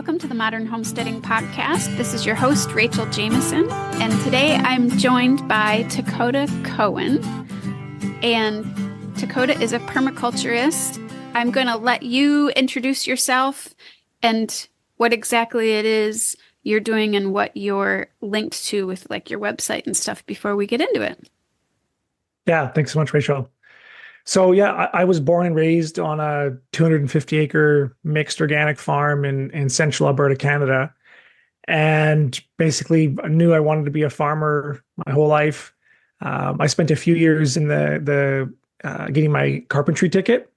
welcome to the Modern Homesteading Podcast. This is your host, Rachel Jameson, and today I'm joined by Takota Coen. And Takota is a permaculturist. I'm going to let you introduce yourself and what exactly it is you're doing and what you're linked to with like your website and stuff before we get into it. Yeah, thanks so much, Rachel. So yeah, I was born and raised on a 250-acre mixed organic farm in central Alberta, Canada, and basically knew I wanted to be a farmer my whole life. I spent a few years in the getting my carpentry ticket,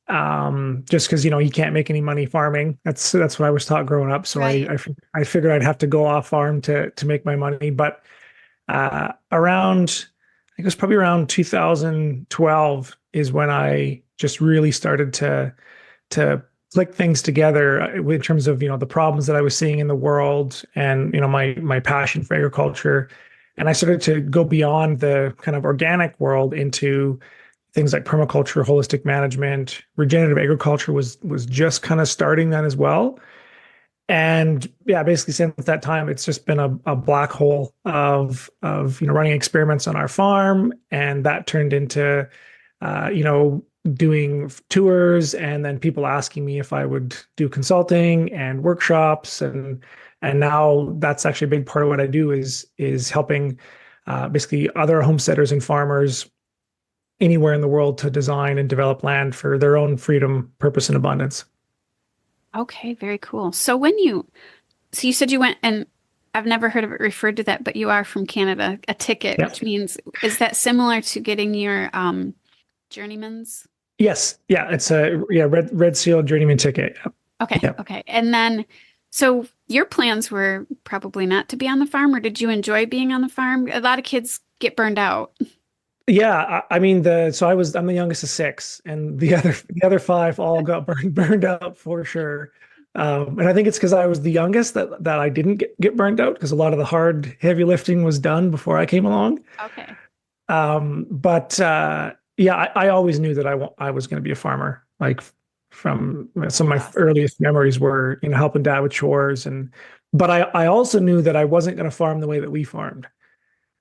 just because you can't make any money farming. That's what I was taught growing up. So Right. I figured I'd have to go off farm to make my money. But around I think it was probably around 2012 is when I just really started to click things together in terms of the problems that I was seeing in the world and my passion for agriculture. And I started to go beyond the kind of organic world into things like permaculture, holistic management. Regenerative agriculture was just kind of starting then as well. And yeah, basically since that time, it's just been a black hole of running experiments on our farm, and that turned into doing tours, and then people asking me if I would do consulting and workshops, and now that's actually a big part of what I do is helping basically other homesteaders and farmers anywhere in the world to design and develop land for their own freedom, purpose, and abundance. Okay, very cool. So you said you went, and I've never heard of it referred to that, but you are from Canada, a ticket, Yeah. which means, is that similar to getting your journeyman's? Yes. Yeah. It's a red seal journeyman ticket. Okay. Yeah. Okay. And then, so your plans were probably not to be on the farm, or did you enjoy being on the farm? A lot of kids get burned out. Yeah, I mean I'm the youngest of six, and the other five all got burned out for sure. And I think it's because I was the youngest that I didn't get burned out, because a lot of the hard, heavy lifting was done before I came along. Okay. But yeah, I always knew that I was going to be a farmer. Like from some of my earliest memories were helping dad with chores, but I also knew that I wasn't going to farm the way that we farmed.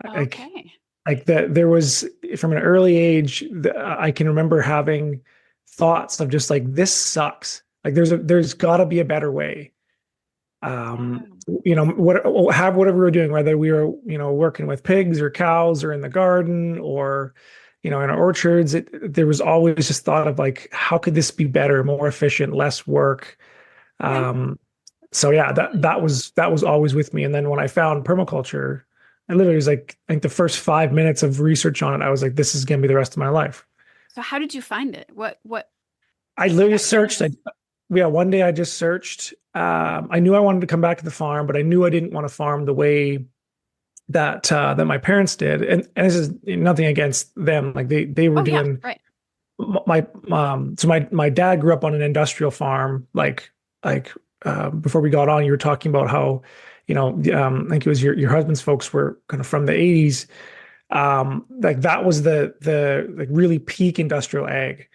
Okay. Like that, there was from an early age, I can remember having thoughts of just like, this sucks. Like there's got to be a better way. Have whatever we were doing, whether we were working with pigs or cows or in the garden or in our orchards, there was always just thought of like, how could this be better, more efficient, less work. So yeah, that was always with me. And then when I found permaculture, I literally was like, I think the first 5 minutes of research on it, I was like, this is going to be the rest of my life. So how did you find it? What? I literally searched. One day I just searched. I knew I wanted to come back to the farm, but I knew I didn't want to farm the way that my parents did. And this is nothing against them. Like they were doing. Yeah, right. My dad grew up on an industrial farm. Like before we got on, you were talking about how, I think it was your husband's folks were kind of from the 80s. Like that was the like really peak industrial ag.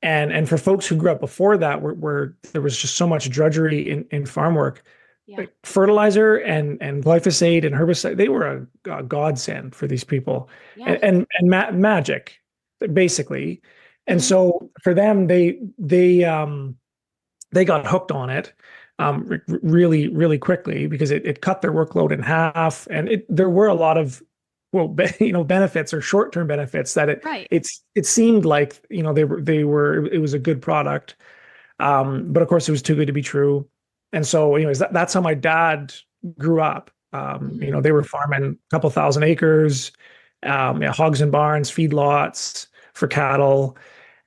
And for folks who grew up before that, where there was just so much drudgery in farm work, like fertilizer and glyphosate and herbicide, they were a godsend for these people. Yeah. and magic, basically. And so for them, they got hooked on it. Really, really quickly, because it cut their workload in half, and there were a lot of benefits or short-term benefits that it seemed like they were it was a good product, but of course it was too good to be true. And so anyways, that's how my dad grew up. They were farming a couple thousand acres, hogs and barns, feedlots for cattle,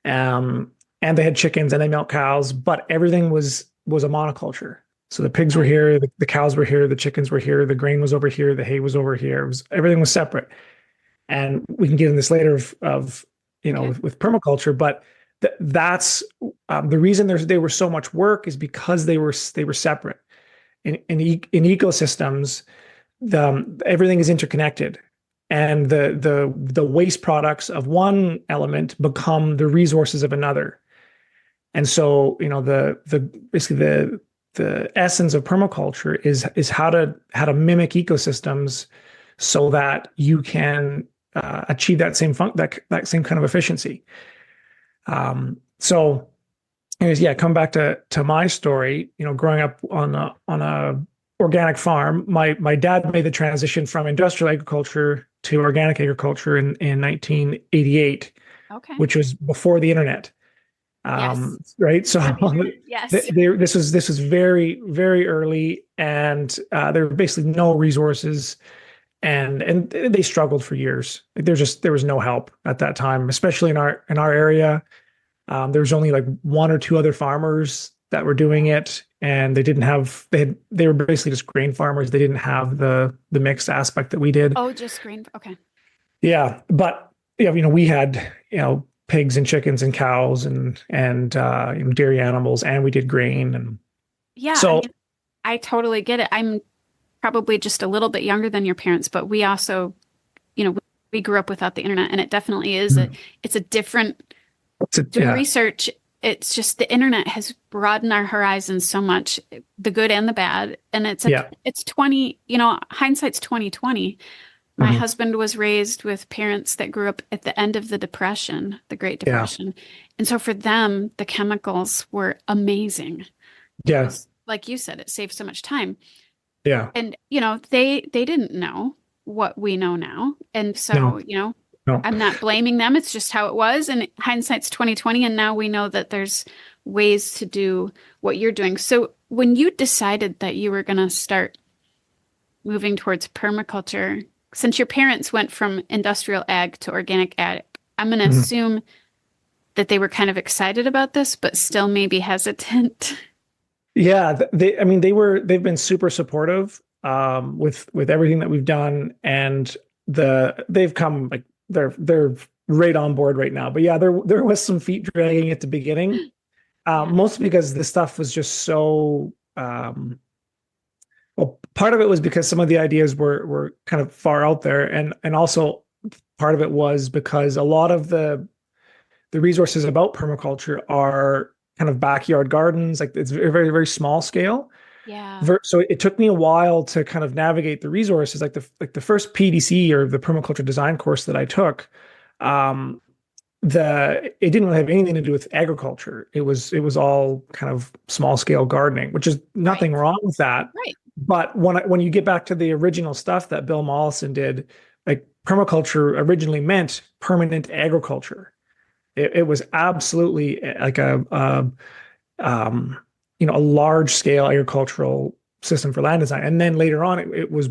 and they had chickens and they milked cows, but everything was a monoculture. So the pigs were here, the cows were here, the chickens were here, the grain was over here, the hay was over here. Everything was separate. And we can get in this later of with permaculture, but that's the reason they were so much work is because they were separate. In ecosystems, everything is interconnected, and the waste products of one element become the resources of another. And so, basically the essence of permaculture is how to mimic ecosystems so that you can achieve that that same kind of efficiency. So anyways, yeah, come back to my story. Growing up on a organic farm, my dad made the transition from industrial agriculture to organic agriculture in 1988, Okay. which was before the internet. Yes. Right. So Yes. this was very, very early, and there were basically no resources, and they struggled for years. Like, there was no help at that time, especially in our area. There was only like one or two other farmers that were doing it, and they were basically just grain farmers. They didn't have the mixed aspect that we did. Oh, just grain. Okay. Yeah, but yeah, we had pigs and chickens and cows and dairy animals, and we did grain, and Yeah, so I totally get it. I'm probably just a little bit younger than your parents, but we also, we grew up without the internet, and it definitely is it's a different doing research. It's just the internet has broadened our horizons so much, the good and the bad. And it's 20, hindsight's 2020. My husband was raised with parents that grew up at the end of the Depression, the Great Depression. Yeah. And so for them, the chemicals were amazing. Yeah. Like you said, it saved so much time. Yeah. And, they didn't know what we know now. And so, No. I'm not blaming them. It's just how it was. And hindsight's 2020. And now we know that there's ways to do what you're doing. So when you decided that you were going to start moving towards permaculture, since your parents went from industrial ag to organic ag, I'm going to assume that they were kind of excited about this, but still maybe hesitant. Yeah, they've been super supportive with everything that we've done, and they've come like they're right on board right now. But yeah, there was some feet dragging at the beginning, mostly because the stuff was just so. Well, part of it was because some of the ideas were kind of far out there, and also part of it was because a lot of the resources about permaculture are kind of backyard gardens, like it's very, very small scale. Yeah. So it took me a while to kind of navigate the resources. Like the first PDC, or the permaculture design course that I took, it didn't really have anything to do with agriculture. It was all kind of small scale gardening, which is nothing wrong with that. Right. But when you get back to the original stuff that Bill Mollison did, like permaculture originally meant permanent agriculture. It was absolutely like a large scale agricultural system for land design. And then later on, it was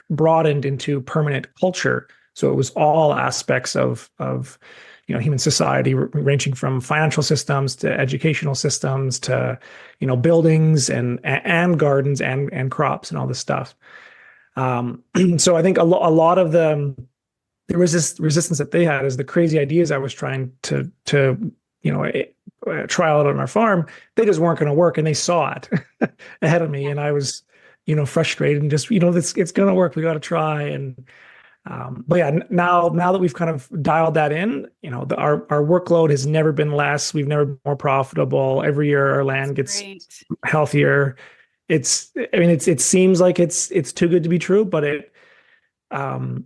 broadened into permanent culture. So it was all aspects of human society, ranging from financial systems to educational systems to buildings and gardens and crops and all this stuff. So I think a lot of the resistance that they had is the crazy ideas I was trying to try out on our farm. They just weren't going to work, and they saw it ahead of me, and I was frustrated and just it's going to work. We got to try. And but yeah, now that we've kind of dialed that in, our workload has never been less. We've never been more profitable. Every year our land gets healthier. It seems like it's too good to be true, but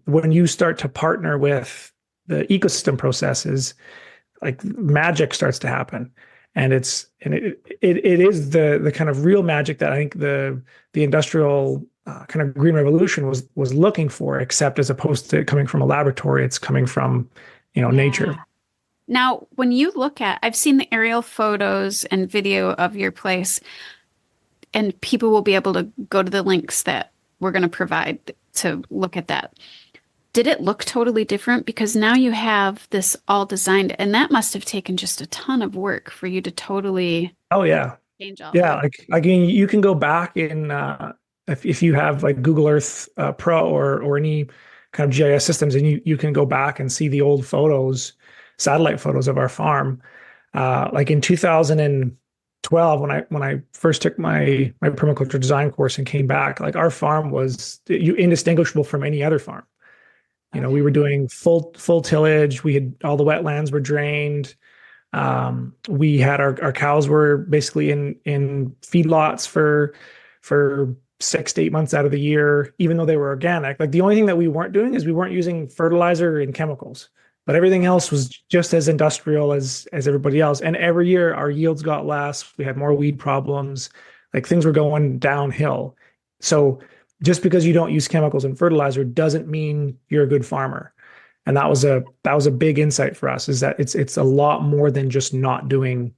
when you start to partner with the ecosystem processes, like magic starts to happen. And it is the kind of real magic that I think the industrial kind of green revolution was looking for, except as opposed to coming from a laboratory, it's coming from nature. Now, when you look at, I've seen the aerial photos and video of your place, and people will be able to go to the links that we're going to provide to look at that. Did it look totally different? Because now you have this all designed, and that must have taken just a ton of work for you to totally change all that. Like again, you can go back in if you have like Google Earth Pro or any kind of GIS systems, and you can go back and see the old photos, satellite photos of our farm. Like in 2012, when I first took my permaculture design course and came back, like our farm was indistinguishable from any other farm. We were doing full tillage. We had all the wetlands were drained. We had our cows were basically in feedlots for 6 to 8 months out of the year, even though they were organic. Like the only thing that we weren't doing is we weren't using fertilizer and chemicals, but everything else was just as industrial as everybody else. And every year our yields got less. We had more weed problems. Like things were going downhill. So just because you don't use chemicals and fertilizer doesn't mean you're a good farmer. And that was a big insight for us, is that it's a lot more than just not doing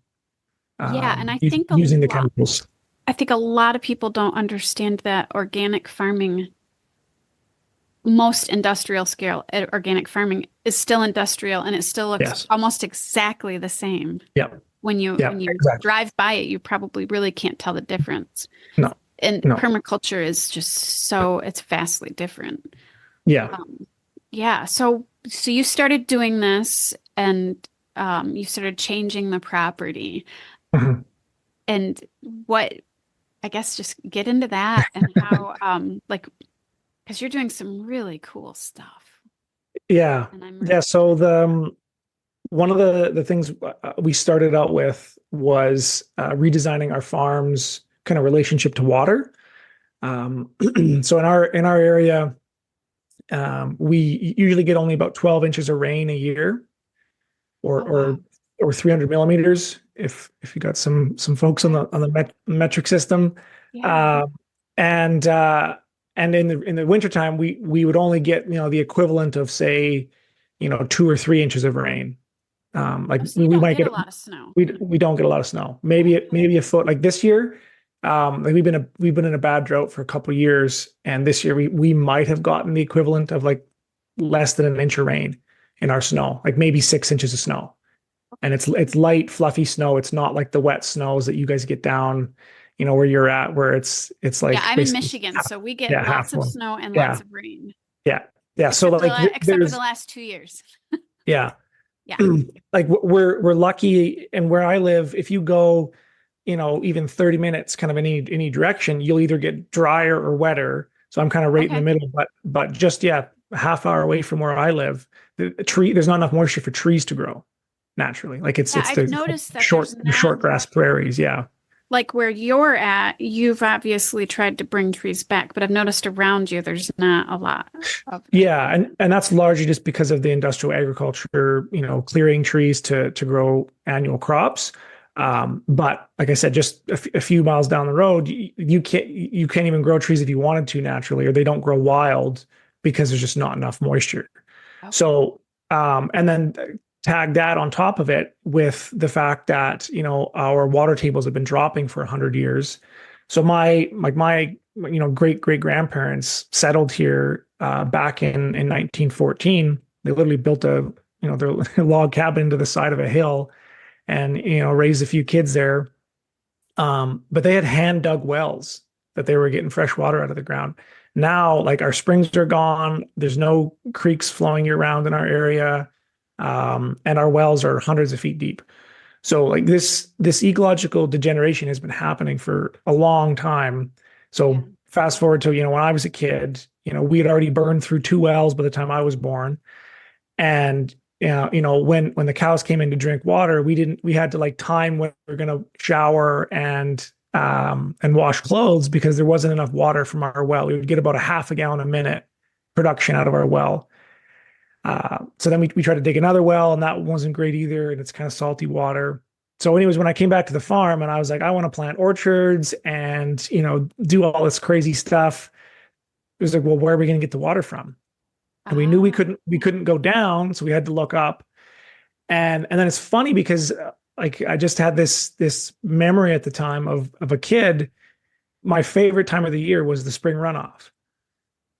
Yeah, and using the chemicals. I think a lot of people don't understand that organic farming, most industrial scale organic farming, is still industrial, and it still looks almost exactly the same. Yeah. When you exactly. drive by it, you probably really can't tell the difference. No. And permaculture is just it's vastly different. Yeah. Yeah. So you started doing this, and you started changing the property. Mhm. And what, I guess, just get into that and how, because you're doing some really cool stuff. Yeah. Yeah. So one of the things we started out with was redesigning our farm's kind of relationship to water. So in our area, we usually get only about 12 inches of rain a year, or 300 millimeters if you got some folks on the metric system. Yeah. And in the wintertime, we would only get the equivalent of, say, 2 or 3 inches of rain. We might get a lot of snow. We don't get a lot of snow. Maybe a foot. Like this year, like we've been in a bad drought for a couple of years, and this year we might have gotten the equivalent of like less than an inch of rain in our snow, like maybe 6 inches of snow. And it's light, fluffy snow. It's not like the wet snows that you guys get down, where you're at, where it's like, yeah, I'm in Michigan, so we get lots of snow and lots of rain. Yeah. Except So like except for the last 2 years. Yeah. Yeah. Like we're lucky, and where I live, if you go, even 30 minutes kind of any direction, you'll either get drier or wetter. So I'm kind of right in the middle, but just half hour away from where I live, there's not enough moisture for trees to grow naturally. Like I've noticed that short grass prairies. Yeah. Like where you're at, you've obviously tried to bring trees back, but I've noticed around you there's not a lot of them. Yeah, and that's largely just because of the industrial agriculture, clearing trees to grow annual crops. But like I said, just a few miles down the road, you can't even grow trees if you wanted to naturally, or they don't grow wild because there's just not enough moisture. Okay. So, and then tag that on top of it with the fact that our water tables have been dropping for 100 years. So my great grandparents settled here back in 1914. They literally built their log cabin into the side of a hill, and raised a few kids there. But they had hand dug wells that they were getting fresh water out of the ground. Now, like, our springs are gone. There's no creeks flowing year round in our area. And our wells are hundreds of feet deep. So like this ecological degeneration has been happening for a long time. So fast forward to, when I was a kid, we had already burned through 2 wells by the time I was born. And, when the cows came in to drink water, we had to like time when we were going to shower and wash clothes, because there wasn't enough water from our well. We would get about a half a gallon a minute production out of our well. So then we tried to dig another well, and that wasn't great either. And it's kind of salty water. So anyways, when I came back to the farm and I was like, I want to plant orchards and, do all this crazy stuff, it was like, well, where are we going to get the water from? And we knew we couldn't go down. So we had to look up. And then it's funny because like I just had this memory at the time of a kid. My favorite time of the year was the spring runoff,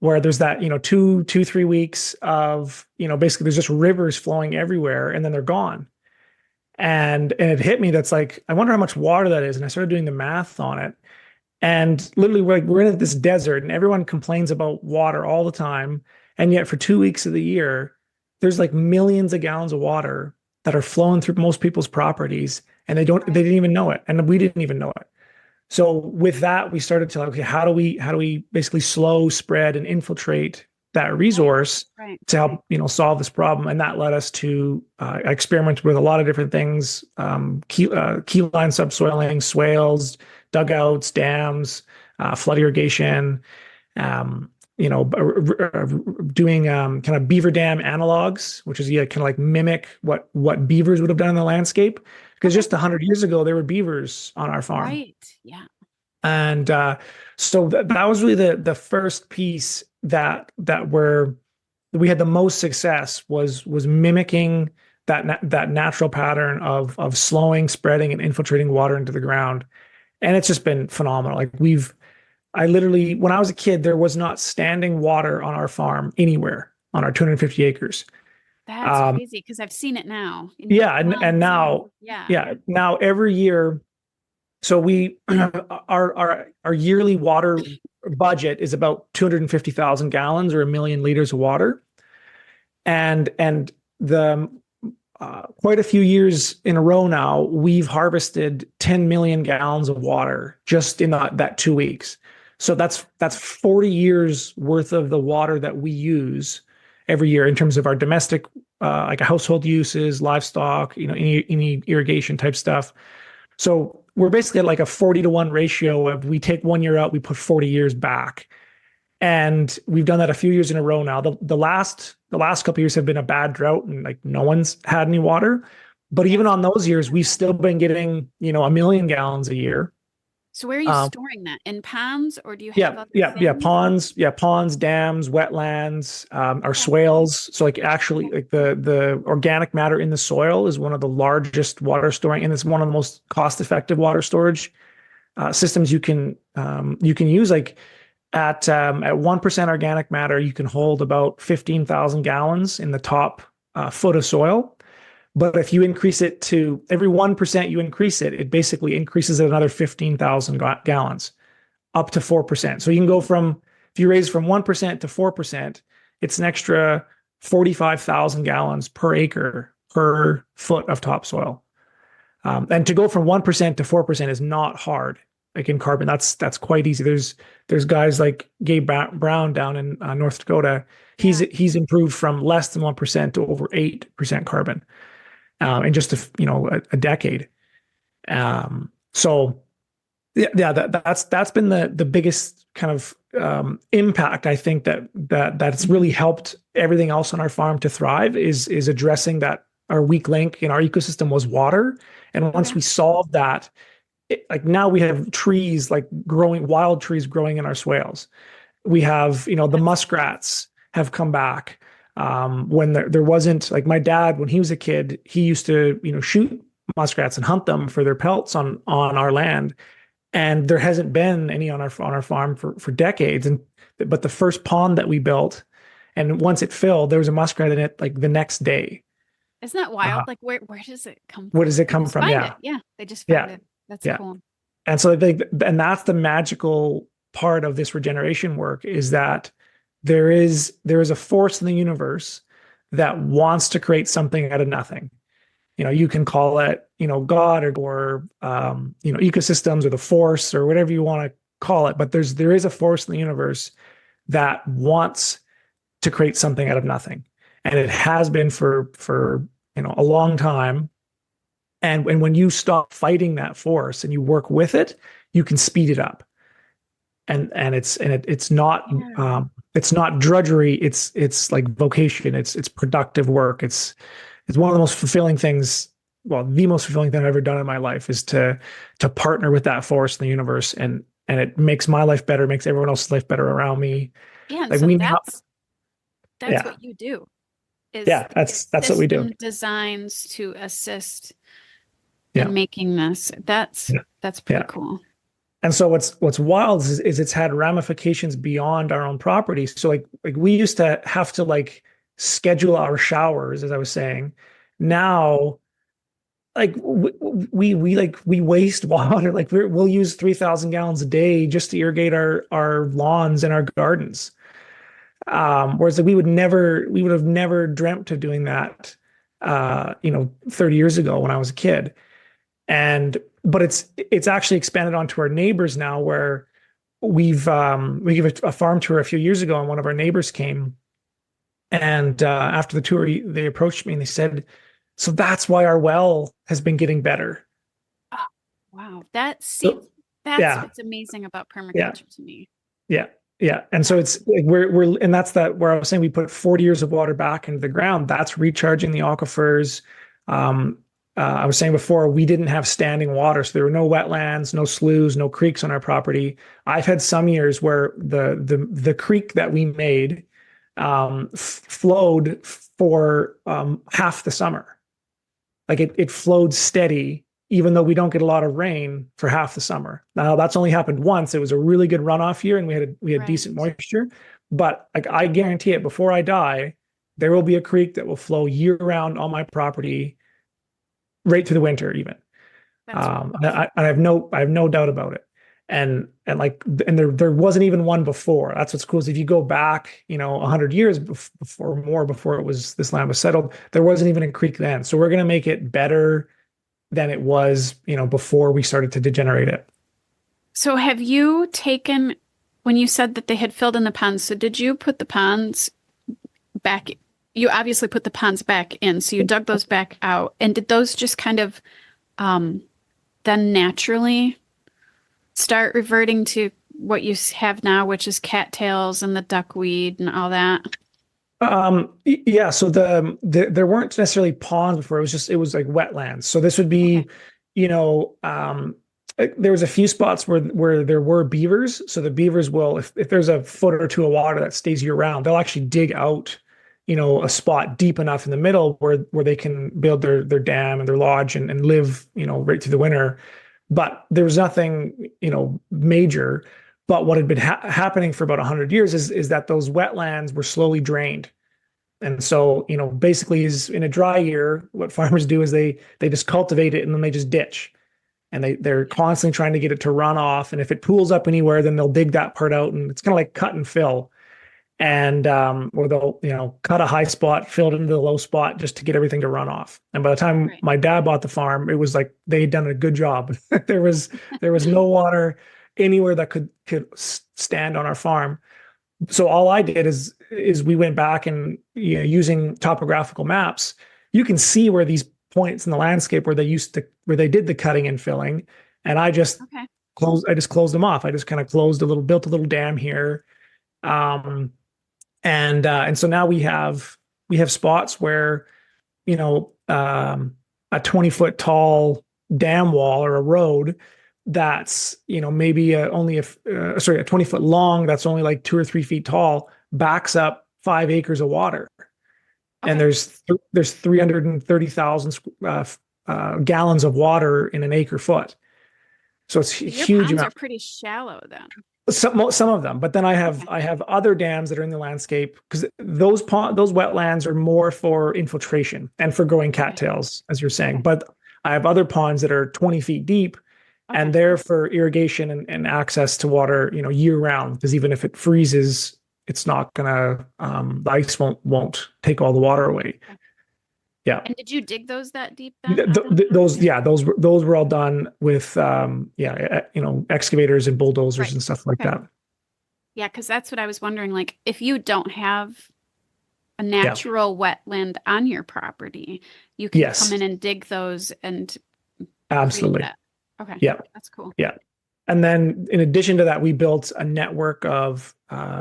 where there's that, 2-3 weeks of, basically there's just rivers flowing everywhere, and then they're gone. And it hit me. That's like, I wonder how much water that is. And I started doing the math on it. And literally we're in this desert, and everyone complains about water all the time. And yet for 2 weeks of the year, there's like millions of gallons of water that are flowing through most people's properties, and they didn't even know it. And we didn't even know it. So with that, we started to, okay, how do we basically slow, spread, and infiltrate that resource Right. to help, solve this problem. And that led us to experiment with a lot of different things, keyline subsoiling, swales, dugouts, dams, flood irrigation, um, doing kind of beaver dam analogs, which is kind of like mimic what beavers would have done in the landscape. Because just 100 years ago, there were beavers on our farm. Right. Yeah. And so that was really the first piece that we had the most success was mimicking that natural pattern of slowing, spreading, and infiltrating water into the ground. And it's just been phenomenal. Like I literally, when I was a kid, there was not standing water on our farm anywhere on our 250 acres. That's crazy because I've seen it now. Yeah, and now, now every year. So our yearly water budget is about 250,000 gallons or 1 million liters of water, and the quite a few years in a row now we've harvested 10 million gallons of water just in that 2 weeks. So that's 40 years worth of the water that we use every year in terms of our domestic like household uses, livestock, any irrigation type stuff. So we're basically at like a 40-to-1 ratio of we take 1 year out, we put 40 years back. And we've done that a few years in a row now. The last couple of years have been a bad drought and like no one's had any water. But even on those years, we've still been getting, 1 million gallons a year. So where are you storing that? In ponds or do you have other things? Ponds, dams, wetlands, our swales. So like actually like the organic matter in the soil is one of the largest water storing, and it's one of the most cost-effective water storage systems you can use. Like at 1% organic matter, you can hold about 15,000 gallons in the top foot of soil. But if you increase it to every 1% you increase it, it basically increases it another 15,000 gallons up to 4%. So you can go if you raise from 1% to 4%, it's an extra 45,000 gallons per acre per foot of topsoil. And to go from 1% to 4% is not hard. Like in carbon, that's quite easy. There's guys like Gabe Brown down in North Dakota. He's improved from less than 1% to over 8% carbon. In just a decade. So that's been the biggest kind of impact I think that's really helped everything else on our farm to thrive is addressing that our weak link in our ecosystem was water. And once we solved that, like now we have trees like wild trees growing in our swales. We have, the muskrats have come back. When there wasn't, like my dad, when he was a kid, he used to, shoot muskrats and hunt them for their pelts on our land. And there hasn't been any on our farm for decades. But the first pond that we built, and once it filled, there was a muskrat in it like the next day. Isn't that wild? Like where does it come from? Where does it come from? Yeah. Yeah. They just found it. That's cool. And so and that's the magical part of this regeneration work is that there is a force in the universe that wants to create something out of nothing. You can call it, God or ecosystems or the force or whatever you want to call it. But there is a force in the universe that wants to create something out of nothing. And it has been for a long time. And when you stop fighting that force and you work with it, you can speed it up. And it's not drudgery. It's like vocation. It's productive work. It's one of the most fulfilling things. Well, the most fulfilling thing I've ever done in my life is to partner with that force in the universe, and it makes my life better, makes everyone else's life better around me. Yeah, and like so that's what you do. That's what we do. Designs to assist in making this. That's pretty cool. And so what's wild is it's had ramifications beyond our own property. So like we used to have to like schedule our showers, as I was saying. Now, like we waste water. Like we'll use 3,000 gallons a day just to irrigate our lawns and our gardens. Whereas like we would have never dreamt of doing that 30 years ago when I was a kid. But it's actually expanded onto our neighbors now, where we gave a farm tour a few years ago, and one of our neighbors came, and after the tour, they approached me and they said, "So that's why our well has been getting better." Oh, wow. That's see, So, that's yeah, what's amazing about yeah, permaculture to me. yeah, yeah. And so Yeah. it's like we're and that's that where I was saying we put 40 years of water back into the ground. That's recharging the aquifers. Um, I was saying before we didn't have standing water, so there were no wetlands, no sloughs, no creeks on our property. I've had some years where the creek that we made flowed for half the summer. Like it flowed steady, even though we don't get a lot of rain for half the summer. Now that's only happened once. It was a really good runoff year, and we had decent Right. moisture. But like I guarantee it, before I die, there will be a creek that will flow year round on my property, right through the winter, even. That's I have no doubt about it. And there wasn't even one before. That's what's cool is if you go back, 100 years before more before it was this land was settled, there wasn't even a creek then. So we're gonna make it better than it was, before we started to degenerate it. so have you taken when you said that they had filled in the ponds, so did you put the ponds back? You obviously put the ponds back in, so you dug those back out. And did those just kind of um then naturally start reverting to what you have now, which is cattails and the duckweed and all that? Yeah, so there weren't necessarily ponds before. It was like wetlands. So this would Okay. be, you know, there was a few spots where there were beavers. So the beavers will, if there's a foot or two of water that stays year round, they'll actually dig out, a spot deep enough in the middle where they can build their dam and their lodge and live, right through the winter. But there was nothing, major. But what had been happening for about 100 years is that those wetlands were slowly drained. And so, basically is in a dry year, what farmers do is they just cultivate it and then they just ditch. And they're constantly trying to get it to run off. And if it pools up anywhere, then they'll dig that part out, and it's kind of like cut and fill. And or they'll, cut a high spot, fill it into the low spot just to get everything to run off. And by the time Right. my dad bought the farm, it was like they had done a good job. There was no water anywhere that could stand on our farm. So all I did is we went back and, using topographical maps, you can see where these points in the landscape where they did the cutting and filling, and Okay. I just closed them off. I just kind of built a little dam here. Um, and so now we have spots where, a 20-foot tall dam wall or a road that's, maybe only a 20-foot long, that's only like 2 or 3 feet tall, backs up 5 acres of water. And Okay. there's 330,000 gallons of water in an acre foot. So it's a So your huge ponds are amount. pretty shallow then. Some of them, but then I have Okay. I have other dams that are in the landscape because those wetlands are more for infiltration and for growing Okay. cattails, as you're saying. Okay. But I have other ponds that are 20 feet deep, and Okay. they're for irrigation and access to water, year round. Because even if it freezes, it's not gonna the ice won't take all the water away. Okay. Yeah. And did you dig those that deep then? On those ponds? Those were all done with excavators and bulldozers Right. and stuff like Okay. that. Yeah, because that's what I was wondering. Like, if you don't have a Yeah. natural wetland on your property, you can come Yes. in and dig those and create Absolutely. that. Okay. Yeah. That's cool. Yeah. And then in addition to that, we built a network of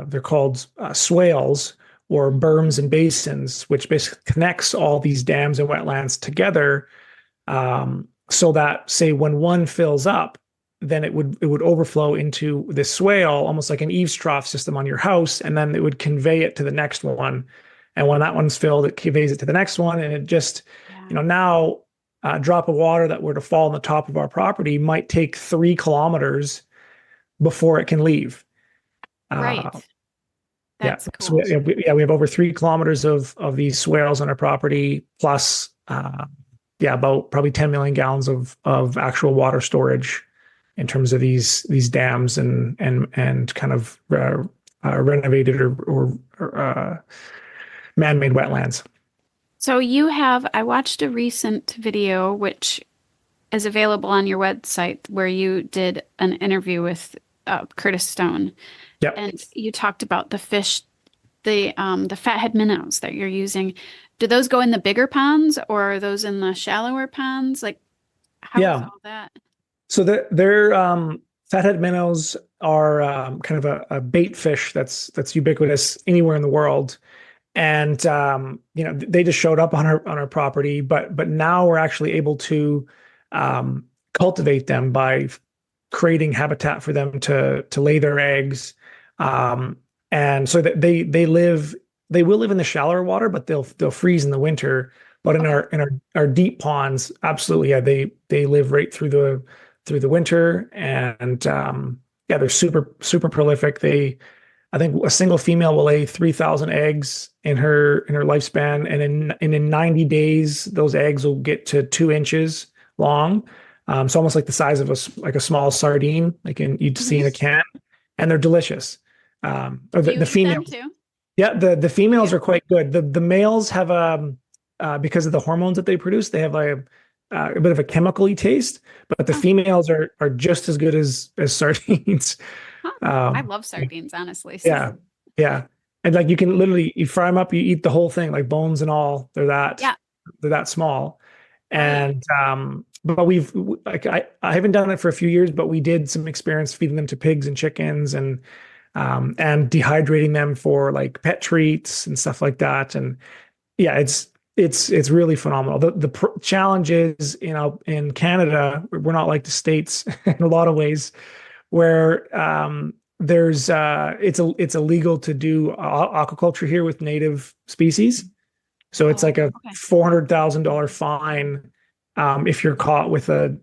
they're called swales or berms and basins, which basically connects all these dams and wetlands together, so that, say, when one fills up, then it would overflow into this swale, almost like an eaves trough system on your house, and then it would convey it to the next one. And when that one's filled, it conveys it to the next one, and it just, Yeah. now a drop of water that were to fall on the top of our property might take 3 kilometers before it can leave. Right. Uh, yeah. That's So cool. we have over 3 kilometers of these swales on our property, plus about probably 10 million gallons of actual water storage in terms of these dams and kind of renovated or man-made wetlands. So I watched a recent video, which is available on your website, where you did an interview with Curtis Stone, Yep. and you talked about the fish, the fathead minnows that you're using. Do those go in the bigger ponds or are those in the shallower ponds? Like, how is Yeah. all that? So they're fathead minnows are kind of a bait fish that's ubiquitous anywhere in the world. And they just showed up on our property, but now we're actually able to cultivate them by creating habitat for them to lay their eggs. And so that they will live in the shallower water, but they'll freeze in the winter. But in Okay. our deep ponds, absolutely, yeah, they live right through the winter, and yeah, they're super prolific. I think a single female will lay 3,000 eggs in her lifespan, and in 90 days, those eggs will get to 2 inches long. It's almost like the size of like a small sardine, like you'd see in a can, and they're delicious. Or Do you the eat them females, too? yeah, the females Yeah. are quite good. The males have because of the hormones that they produce, they have a bit of a chemically taste, but the Oh, females are just as good as sardines. huh. I Um, love sardines, honestly. So, yeah, yeah. And like you fry them up, you eat the whole thing, like bones and all. yeah. They're that small. Oh, yeah. And but I haven't done it for a few years, but we did some experience feeding them to pigs and chickens and dehydrating them for like pet treats and stuff like that. And yeah, it's really phenomenal. The challenge is, in Canada, we're not like the States in a lot of ways, where there's it's illegal to do aquaculture here with native species. So it's Oh, like a okay. $400,000 fine if you're caught with a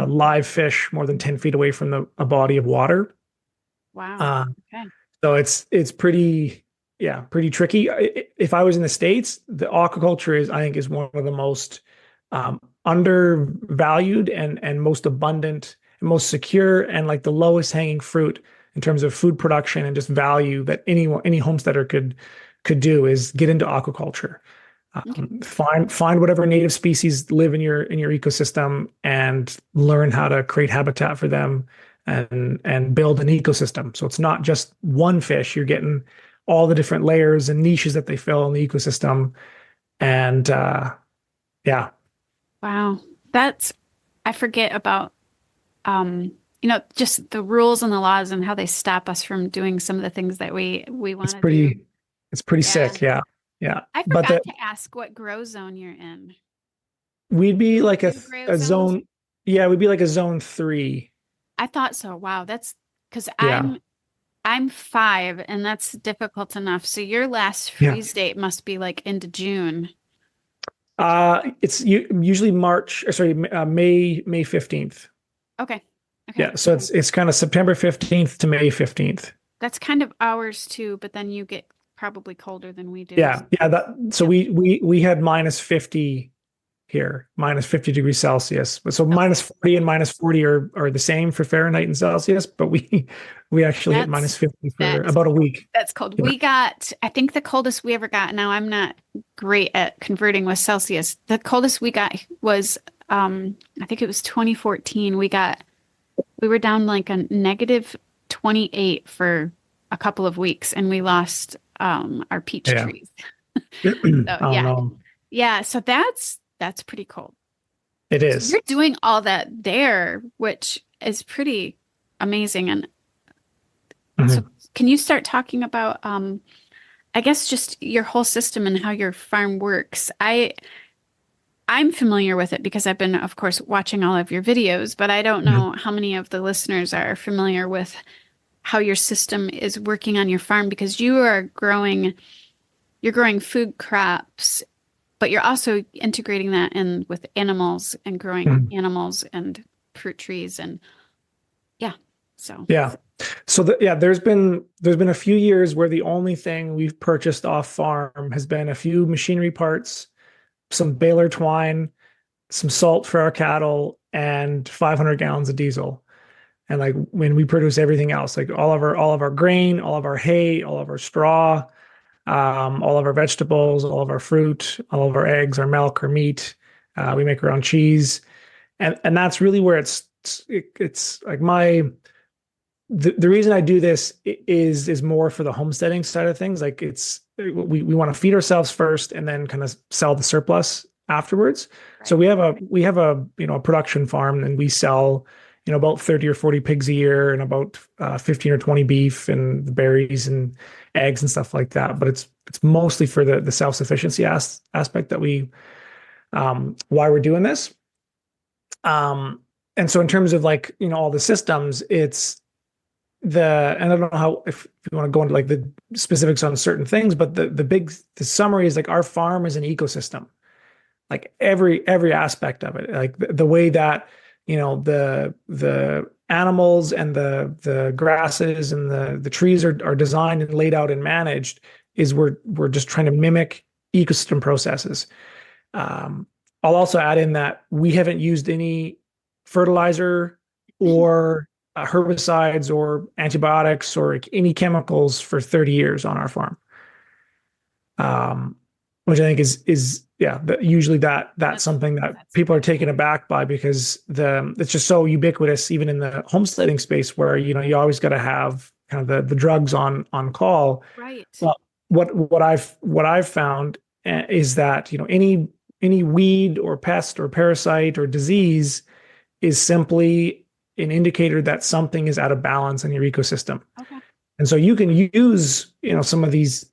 live fish more than 10 feet away from a body of water. Wow. Uh, Okay. so it's pretty, yeah, pretty tricky. If I was in the States, the aquaculture I think is one of the most undervalued and most abundant and most secure and like the lowest hanging fruit in terms of food production and just value that any homesteader could do is get into aquaculture. Okay. Find whatever native species live in your ecosystem and learn how to create habitat for them and build an ecosystem. So it's not just one fish. You're getting all the different layers and niches that they fill in the ecosystem. And yeah, Wow. I forget about, just the rules and the laws and how they stop us from doing some of the things that we want it's to do. pretty Yeah. sick. Yeah, yeah. I But forgot to ask what grow zone you're in. we'd be Do we like do grow a zones? zone. Yeah, we'd be like a zone 3. I thought so. Wow. That's because Yeah, I'm 5 and that's difficult enough. So your last yeah. freeze date must be like into June. It's usually March, or sorry, May 15th. Okay. Okay. Yeah, so it's kind of September 15th to May 15th. That's kind of ours too, but then you get probably colder than we do. Yeah, yeah. So Yeah. we had -50 here, -50 degrees Celsius. So Okay. -40 and -40 are the same for Fahrenheit and Celsius, but we actually hit That's -50 for that's about a week. that's cold. Yeah. We got, I think the coldest we ever got. Now I'm not great at converting with Celsius. The coldest we got was I think it was 2014. We were down like a -28 for a couple of weeks and we lost our peach Yeah. trees. So Oh yeah. no, Yeah, so that's pretty cold. it So is. you're doing all that there, which is pretty amazing. And so Mhm. can you start talking about I guess just your whole system and how your farm works? I'm familiar with it because I've been, of course, watching all of your videos, but I don't Mhm. know how many of the listeners are familiar with how your system is working on your farm because you're growing food crops, but you're also integrating that in with animals and growing Mhm. animals and fruit trees and yeah. So, Yeah. So yeah, there's been a few years where the only thing we've purchased off farm has been a few machinery parts, some baler twine, some salt for our cattle, and 500 gallons of diesel. And like when we produce everything else, like all of our grain, all of our hay, all of our straw, all of our vegetables, all of our fruit, all of our eggs, our milk, our meat. We make our own cheese, and that's really where it's like the reason I do this is more for the homesteading side of things. Like we want to feed ourselves first and then kind of sell the surplus afterwards. Right. So we have a a production farm, and we sell about 30 or 40 pigs a year and about 15 or 20 beef and berries and eggs and stuff like that. But it's mostly for the self-sufficiency aspect that why we're doing this. And so in terms of like, all the systems, and I don't know how, if you want to go into like the specifics on certain things, but the summary is like our farm is an ecosystem, like every aspect of it, like the way that, the animals and the grasses and the trees are designed and laid out and managed is we're just trying to mimic ecosystem processes. I'll also add in that we haven't used any fertilizer or herbicides or antibiotics or any chemicals for 30 years on our farm. Which I think is usually that's something that people are taken aback by, because it's just so ubiquitous, even in the homesteading space, where you always got to have kind of the drugs on call. Right. Well, what I've found is that any weed or pest or parasite or disease is simply an indicator that something is out of balance in your ecosystem. Okay. And so you can use, some of these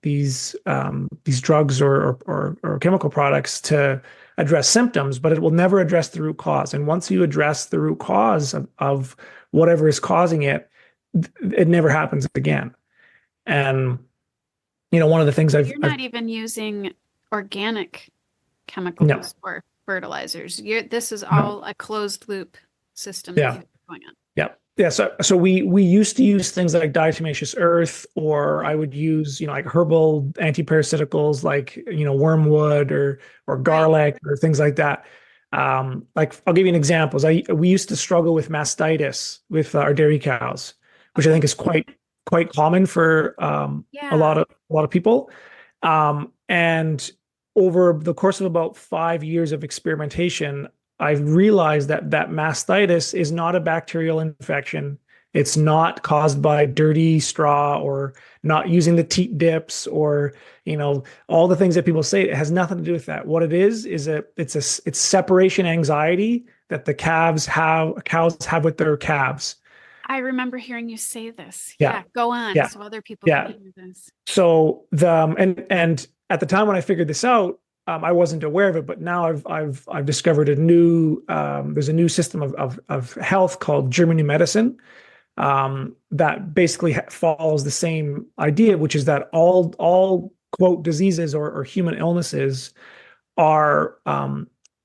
drugs or chemical products to address symptoms, but it will never address the root cause. And once you address the root cause of whatever is causing it, it never happens again. And one of the things you're not even using organic chemicals or fertilizers. This is all a closed loop system that you have going on. Yeah. So we used to use things like diatomaceous earth, or I would use, like herbal antiparasiticals like, wormwood or garlic or things like that. Like I'll give you an example. We used to struggle with mastitis with our dairy cows, which I think is quite common for a lot of people. And over the course of about 5 years of experimentation, I've realized that mastitis is not a bacterial infection. It's not caused by dirty straw or not using the teat dips or, all the things that people say. It has nothing to do with that. What it is it's separation anxiety that the cows have with their calves. I remember hearing you say this. Yeah. Go on. Yeah. So other people can hear this. So and at the time when I figured this out, I wasn't aware of it, but now I've discovered there's a new system of health called German medicine that basically follows the same idea, which is that all quote diseases or human illnesses are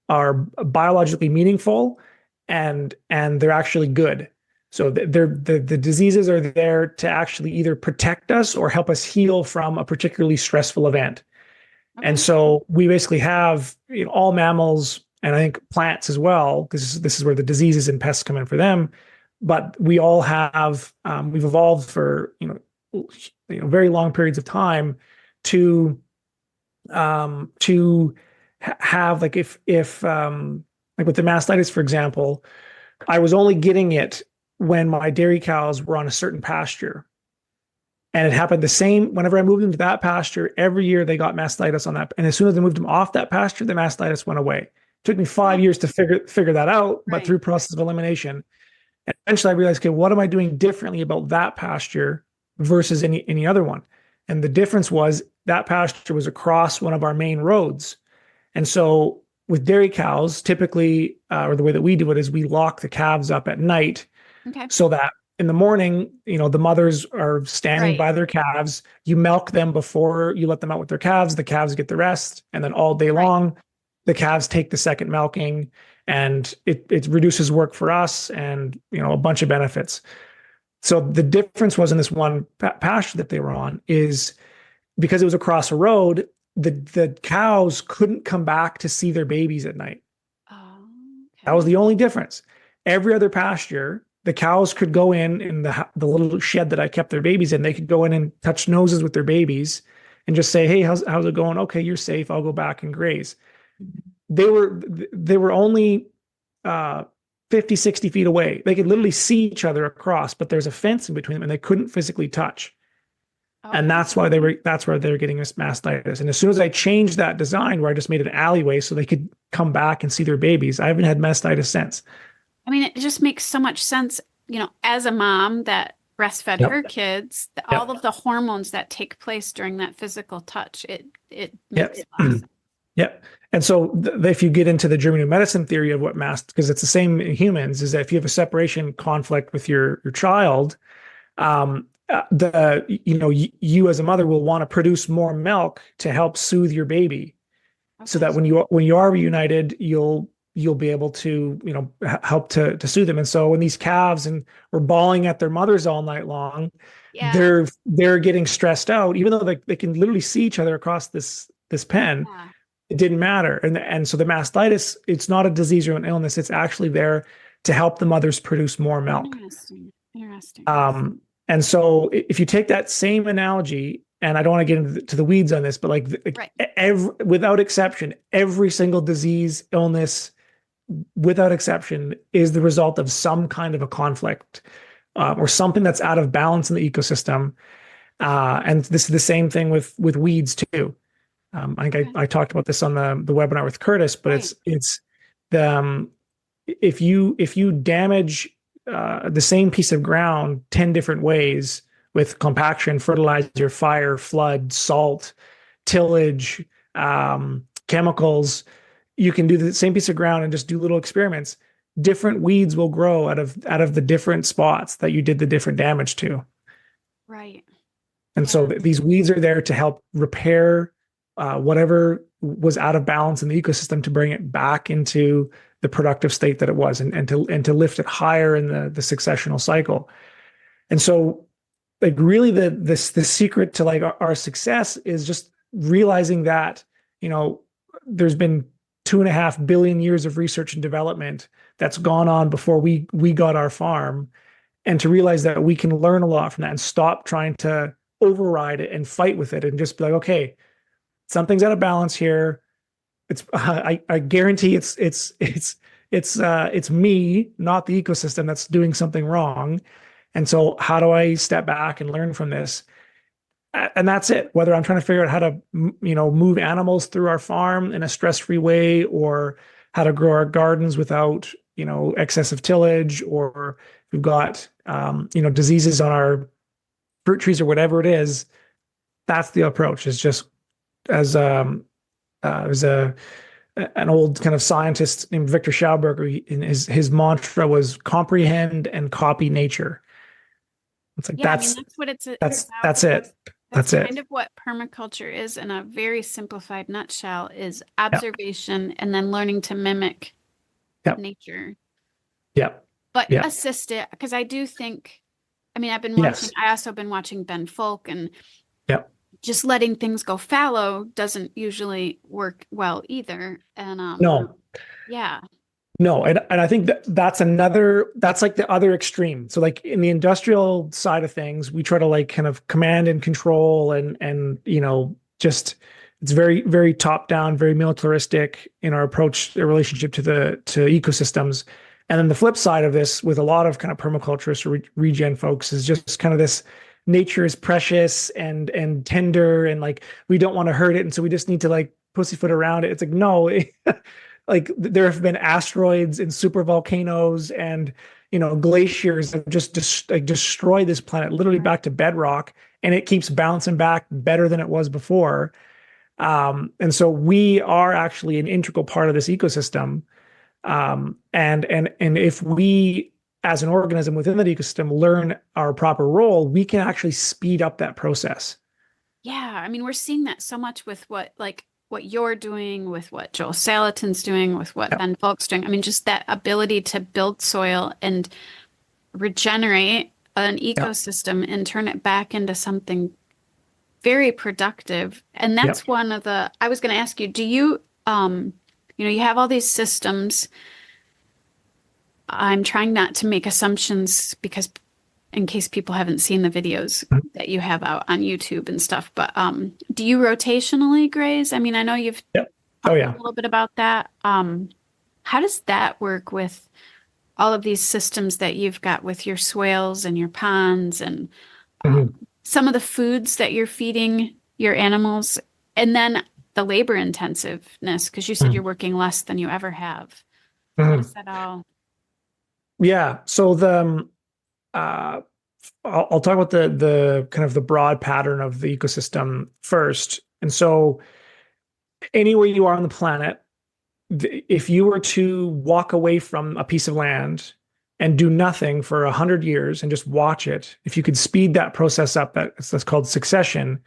biologically meaningful and they're actually good. So the diseases are there to actually either protect us or help us heal from a particularly stressful event. Okay. And so we basically have all mammals, and I think plants as well, because this is where the diseases and pests come in for them. But we all have we've evolved for very long periods of time to have, like if like with the mastitis, for example, I was only getting it when my dairy cows were on a certain pasture. And it happened the same whenever I moved them to that pasture. Every year they got mastitis on that. And as soon as I moved them off that pasture, the mastitis went away. It took me 5 years to figure that out, but through process of elimination. And eventually I realized, okay, what am I doing differently about that pasture versus any other one? And the difference was that pasture was across one of our main roads. And so with dairy cows, typically, or the way that we do it is we lock the calves up at night, so that in the morning, the mothers are standing by their calves. You milk them before you let them out with their calves. The calves get the rest. And then all day long, the calves take the second milking, and it reduces work for us and, a bunch of benefits. So the difference was in this one pasture that they were on is because it was across a road, the cows couldn't come back to see their babies at night. Oh, okay. That was the only difference. Every other pasture, the cows could go in the little shed that I kept their babies in. They could go in and touch noses with their babies and just say, "Hey, how's it going? Okay, you're safe. I'll go back and graze." They were only 50 50, 60 feet away. They could literally see each other across, but there's a fence in between them and they couldn't physically touch. And Oh, that's why that's where they were getting this mastitis. And as soon as I changed that design where I just made an alleyway so they could come back and see their babies, I haven't had mastitis since. I mean, it just makes so much sense, as a mom that breastfed Yep. her kids, all of the hormones that take place during that physical touch, it makes Yep. a lot of sense. Yep. And so if you get into the German new medicine theory of what because it's the same in humans, is that if you have a separation conflict with your child, you as a mother will want to produce more milk to help soothe your baby, so that when you are reunited, you'll be able to help to soothe them. And so when these calves and were bawling at their mothers all night long, Yeah. they're getting stressed out, even though they can literally see each other across this pen. Yeah. It didn't matter. And so the mastitis, it's not a disease or an illness. It's actually there to help the mothers produce more milk. Interesting. And so if you take that same analogy, and I don't want to get into the weeds on this, but without exception, every single disease, illness, without exception, is the result of some kind of a conflict or something that's out of balance in the ecosystem. And this is the same thing with weeds too. I think I talked about this on the webinar with Curtis, but it's the if you damage the same piece of ground 10 different ways with compaction, fertilizer, fire, flood, salt, tillage, chemicals, you can do the same piece of ground and just do little experiments. Different weeds will grow out of the different spots that you did the different damage to. Right. And so these weeds are there to help repair whatever was out of balance in the ecosystem, to bring it back into the productive state that it was, and to lift it higher in the successional cycle. And so, like, really the secret to like our success is just realizing that, there's been 2.5 billion years of research and development that's gone on before we got our farm, and to realize that we can learn a lot from that and stop trying to override it and fight with it, and just be like, okay, something's out of balance here. It's I guarantee it's me, not the ecosystem, that's doing something wrong. And so how do I step back and learn from this? And that's it. Whether I'm trying to figure out how to, move animals through our farm in a stress-free way, or how to grow our gardens without, excessive tillage, or we've got, diseases on our fruit trees or whatever it is, that's the approach. It's just, as there's an old kind of scientist named Victor Schauberger, and his mantra was comprehend and copy nature. It's like, that's what it's about. That's it. That's kind of what permaculture is in a very simplified nutshell, is observation and then learning to mimic nature. But assist it, because I do think, I've been watching, I also been watching Ben Folk, and just letting things go fallow doesn't usually work well either. And no. And I think that's like the other extreme. So like in the industrial side of things, we try to like kind of command and control and just, it's very, very top down, very militaristic in our approach, the relationship to ecosystems. And then the flip side of this, with a lot of kind of permaculturists or regen folks, is just kind of this: nature is precious and tender, and like we don't want to hurt it, and so we just need to like pussyfoot around it. It's like, no. Like, there have been asteroids and super volcanoes and glaciers that just destroy this planet literally back to bedrock, and it keeps bouncing back better than it was before. And so we are actually an integral part of this ecosystem. And if we, as an organism within that ecosystem, learn our proper role, we can actually speed up that process. Yeah, we're seeing that so much with what you're doing, with what Joel Salatin's doing, with what Ben Folk's doing. Just that ability to build soil and regenerate an ecosystem and turn it back into something very productive. And that's one of the, I was going to ask you, do you, you have all these systems. I'm trying not to make assumptions, because in case people haven't seen the videos that you have out on YouTube and stuff, but do you rotationally graze? I know you've talked a little bit about that. How does that work with all of these systems that you've got with your swales and your ponds and Mhm. some of the foods that you're feeding your animals, and then the labor intensiveness, because you said Mhm. you're working less than you ever have. How Mhm. does that all? Yeah. So uh, I'll talk about the kind of the broad pattern of the ecosystem first. And so anywhere you are on the planet, if you were to walk away from a piece of land and do nothing for 100 years and just watch it, if you could speed that process up, that's called succession.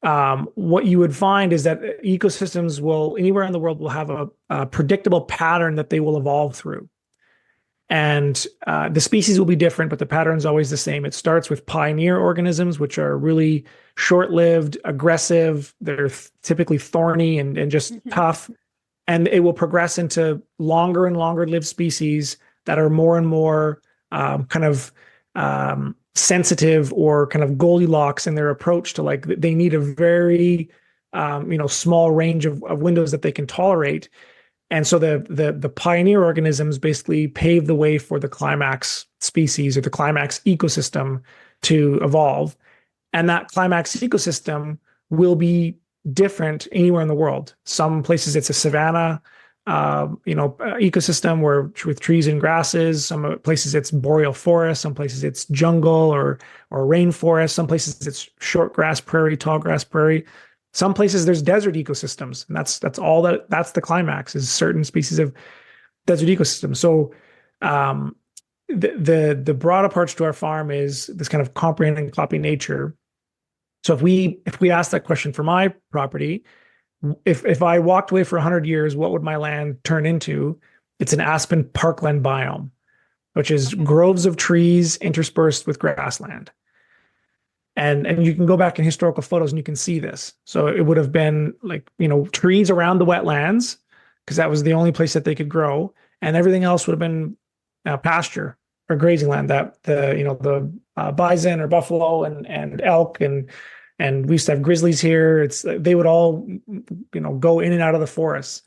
What you would find is that ecosystems will anywhere in the world will have a predictable pattern that they will evolve through. And the species will be different, but the pattern is always the same. It starts with pioneer organisms, which are really short-lived, aggressive. They're typically thorny and just Mhm. tough. And it will progress into longer and longer lived species that are more and more kind of sensitive or kind of Goldilocks in their approach to like they need a very small range of windows that they can tolerate. And so the pioneer organisms basically pave the way for the climax species or the climax ecosystem to evolve. And that climax ecosystem will be different anywhere in the world. Some places it's a savanna, ecosystem where with trees and grasses. Some places it's boreal forest. Some places it's jungle or rainforest. Some places it's short grass prairie, tall grass prairie. Some places there's desert ecosystems, and that's the climax is certain species of desert ecosystems. So um, the broad approach to our farm is this kind of comprehending copy nature. So if we ask that question for my property, if I walked away for 100 years, what would my land turn into? It's an aspen parkland biome, which is Okay. groves of trees interspersed with grassland. And you can go back in historical photos and you can see this. So it would have been like, trees around the wetlands because that was the only place that they could grow, and everything else would have been pasture or grazing land that the bison or buffalo and elk and we used to have grizzlies here. They would all go in and out of the forests.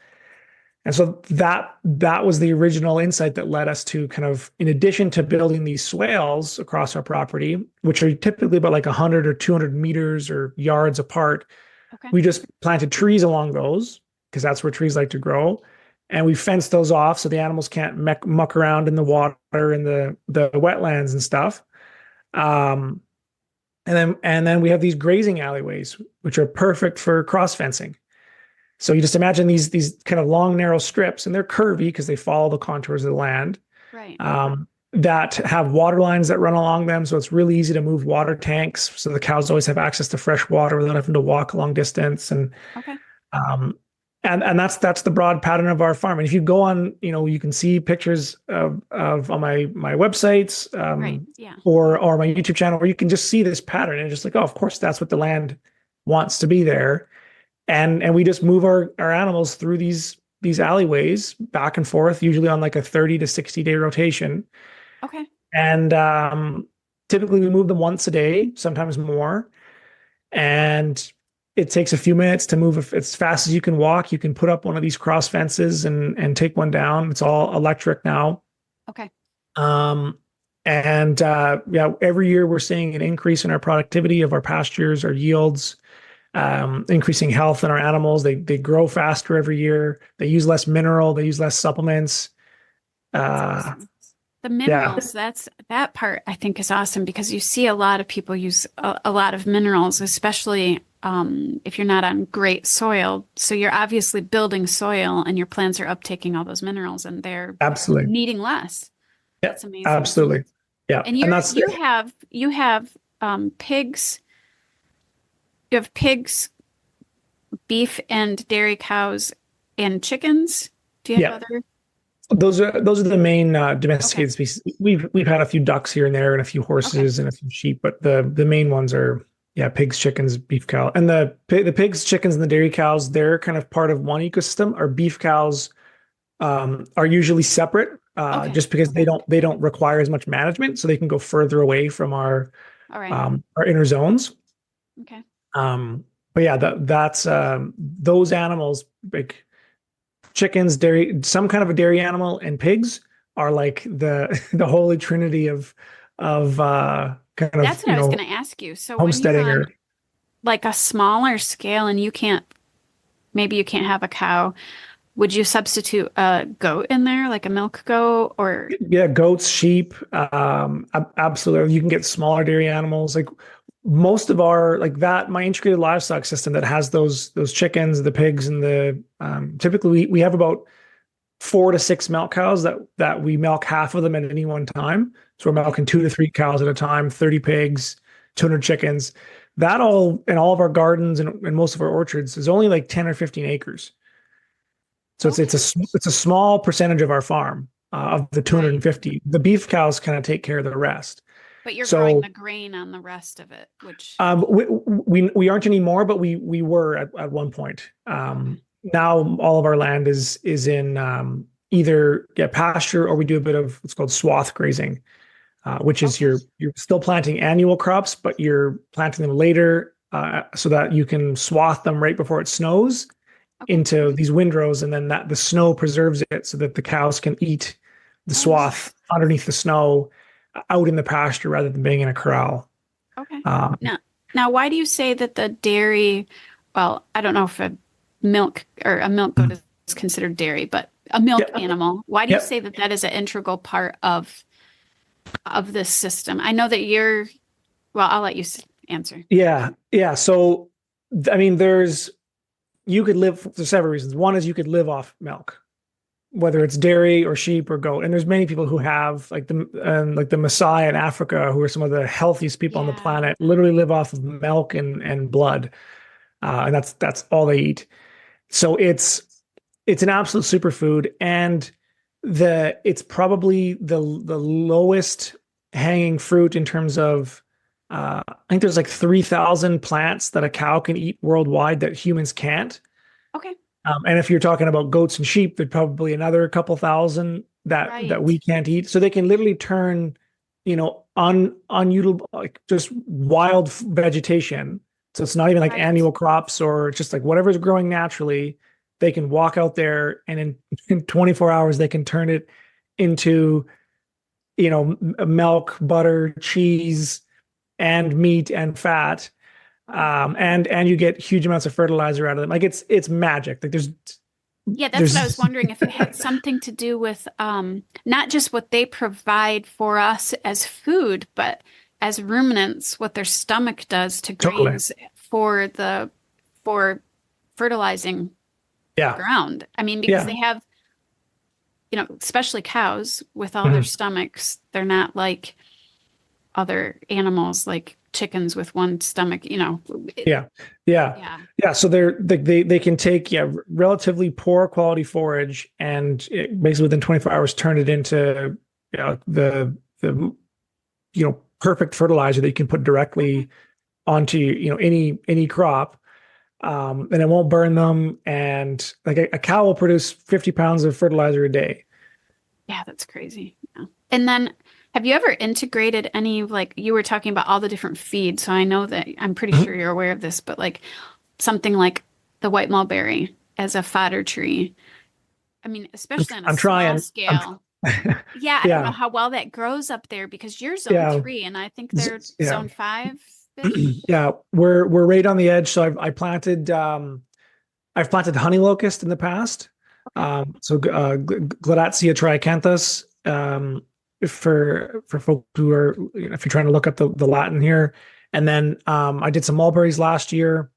And so that was the original insight that led us to kind of, in addition to building these swales across our property, which are typically about like 100 or 200 meters or yards apart, Okay. we just planted trees along those because that's where trees like to grow. And we fenced those off so the animals can't muck around in the water and the wetlands and stuff. Um, and then we have these grazing alleyways, which are perfect for cross fencing. So you just imagine these kind of long, narrow strips, and they're curvy because they follow the contours of the land, Right. that have water lines that run along them. So it's really easy to move water tanks. So the cows always have access to fresh water without having to walk a long distance. Okay. Um, and that's the broad pattern of our farm. And if you go on, you can see pictures of on my websites, Right. Yeah. or my YouTube channel, where you can just see this pattern and just like, oh, of course, that's what the land wants to be there. And we just move our animals through these alleyways back and forth, usually on like a 30 to 60-day rotation. Okay. And typically we move them once a day, sometimes more. And it takes a few minutes to move as fast as you can walk. You can put up one of these cross fences and take one down. It's all electric now. Okay. Um, and yeah, every year we're seeing an increase in our productivity of our pastures, our yields, increasing health in our animals. They grow faster every year. They use less mineral. They use less supplements. That's Uh, awesome. The yeah, minerals, that part I think is awesome because you see a lot of people use a lot of minerals, especially if you're not on great soil. So you're obviously building soil and your plants are uptaking all those minerals and they're absolutely. needing less. Yeah, That's amazing. absolutely. Yeah, And and that's you have pigs, you have pigs, beef and dairy cows and chickens. Do you have yeah. other? Those are the main Okay. domesticated species. We've had a few ducks here and there, and a few Okay. horses and a few sheep, but the main ones are, yeah, pigs, chickens, beef cow, and the pigs, chickens, and the dairy cows. They're kind of part of one ecosystem. Our beef cows are usually separate, Okay. just because they don't require as much management, so they can go further away from All right. our inner zones. Okay. But yeah, that's those animals, like chickens, dairy, some kind of a dairy animal, and pigs are like the holy trinity of kind of, That's what I was going to ask you. So when you're homesteading on or like a smaller scale and maybe you can't have a cow, would you substitute a goat in there, like a milk goat or? yeah, goats, sheep, absolutely. You can get smaller dairy animals. Like most of our like that, my integrated livestock system that has those chickens, the pigs, and the typically we have about 4 to 6 milk cows that we milk half of them at any one time. So we're Okay. milking 2 to 3 cows at a time, 30 pigs, 200 chickens. That all in all of our gardens and most of our orchards is only like 10 or 15 acres. So Okay. it's a small percentage of our farm of the Right. 250. The beef cows kind of take care of the rest. But you're growing So the grain on the rest of it, which, we aren't anymore, but we were at one point. Now all of our land is in either pasture, or we do a bit of what's called swath grazing, which is okay. you're still planting annual crops, but you're planting them later so that you can swath them right before it snows Okay. into these windrows, and then that the snow preserves it so that the cows can eat the Oh, swath nice. underneath the snow out in the pasture rather than being in a corral. Okay. Um, Now, why do you say that the dairy, well, I don't know if a milk goat is considered dairy, but a milk yeah, animal, why do you yeah, say that that is an integral part of this system? I know that well, I'll let you answer. yeah. So, I mean, you could live for several reasons. One is you could live off milk, whether Right. it's dairy or sheep or goat. And there's many people who have like the Maasai in Africa, who are some of the healthiest people on the Yeah. planet, literally live off of milk and blood, and that's all they eat. So it's an absolute superfood, and it's probably the lowest hanging fruit in terms of I think there's like 3,000 plants that a cow can eat worldwide that humans can't. Okay. And if you're talking about goats and sheep, there's probably another couple thousand that Right. we can't eat. So they can literally turn, unutilize, like just wild vegetation. So it's not even like Right. annual crops, or just like whatever's growing naturally. They can walk out there, and in 24 hours they can turn it into, milk, butter, cheese, and meat and fat, Wow. and you get huge amounts of fertilizer out of them. Like it's magic. Like Yeah, that's what I was there's wondering if it had something to do with not just what they provide for us as food, but as ruminants, what their stomach does to totally. grains for fertilizing the Yeah, ground. I mean, because yeah. they have, especially cows with all their Mhm. stomachs, they're not like other animals like chickens with one stomach, Yeah, yeah, yeah, yeah. So they can take, relatively poor quality forage, and it basically within 24 hours turn it into, the perfect fertilizer that you can put okay. directly onto, any crop, and it won't burn them. And like a cow will produce 50 pounds of fertilizer a day. Yeah, that's crazy. Yeah. And then have you ever integrated any, like you were talking about all the different feeds, so I know that I'm pretty Mhm. sure you're aware of this, but like something like the white mulberry as a fodder tree. I mean, especially on a I'm small trying. I'm scale. Yeah, I don't know yeah, how well that grows up there because you're zone yeah, three and I think they're yeah. zone five-ish. Yeah, we're right on the edge. So I've planted honey locust in the past. Okay. So Gladacia triacanthus, for folks who are, if you're trying to look up the Latin here. And then I did some mulberries last year.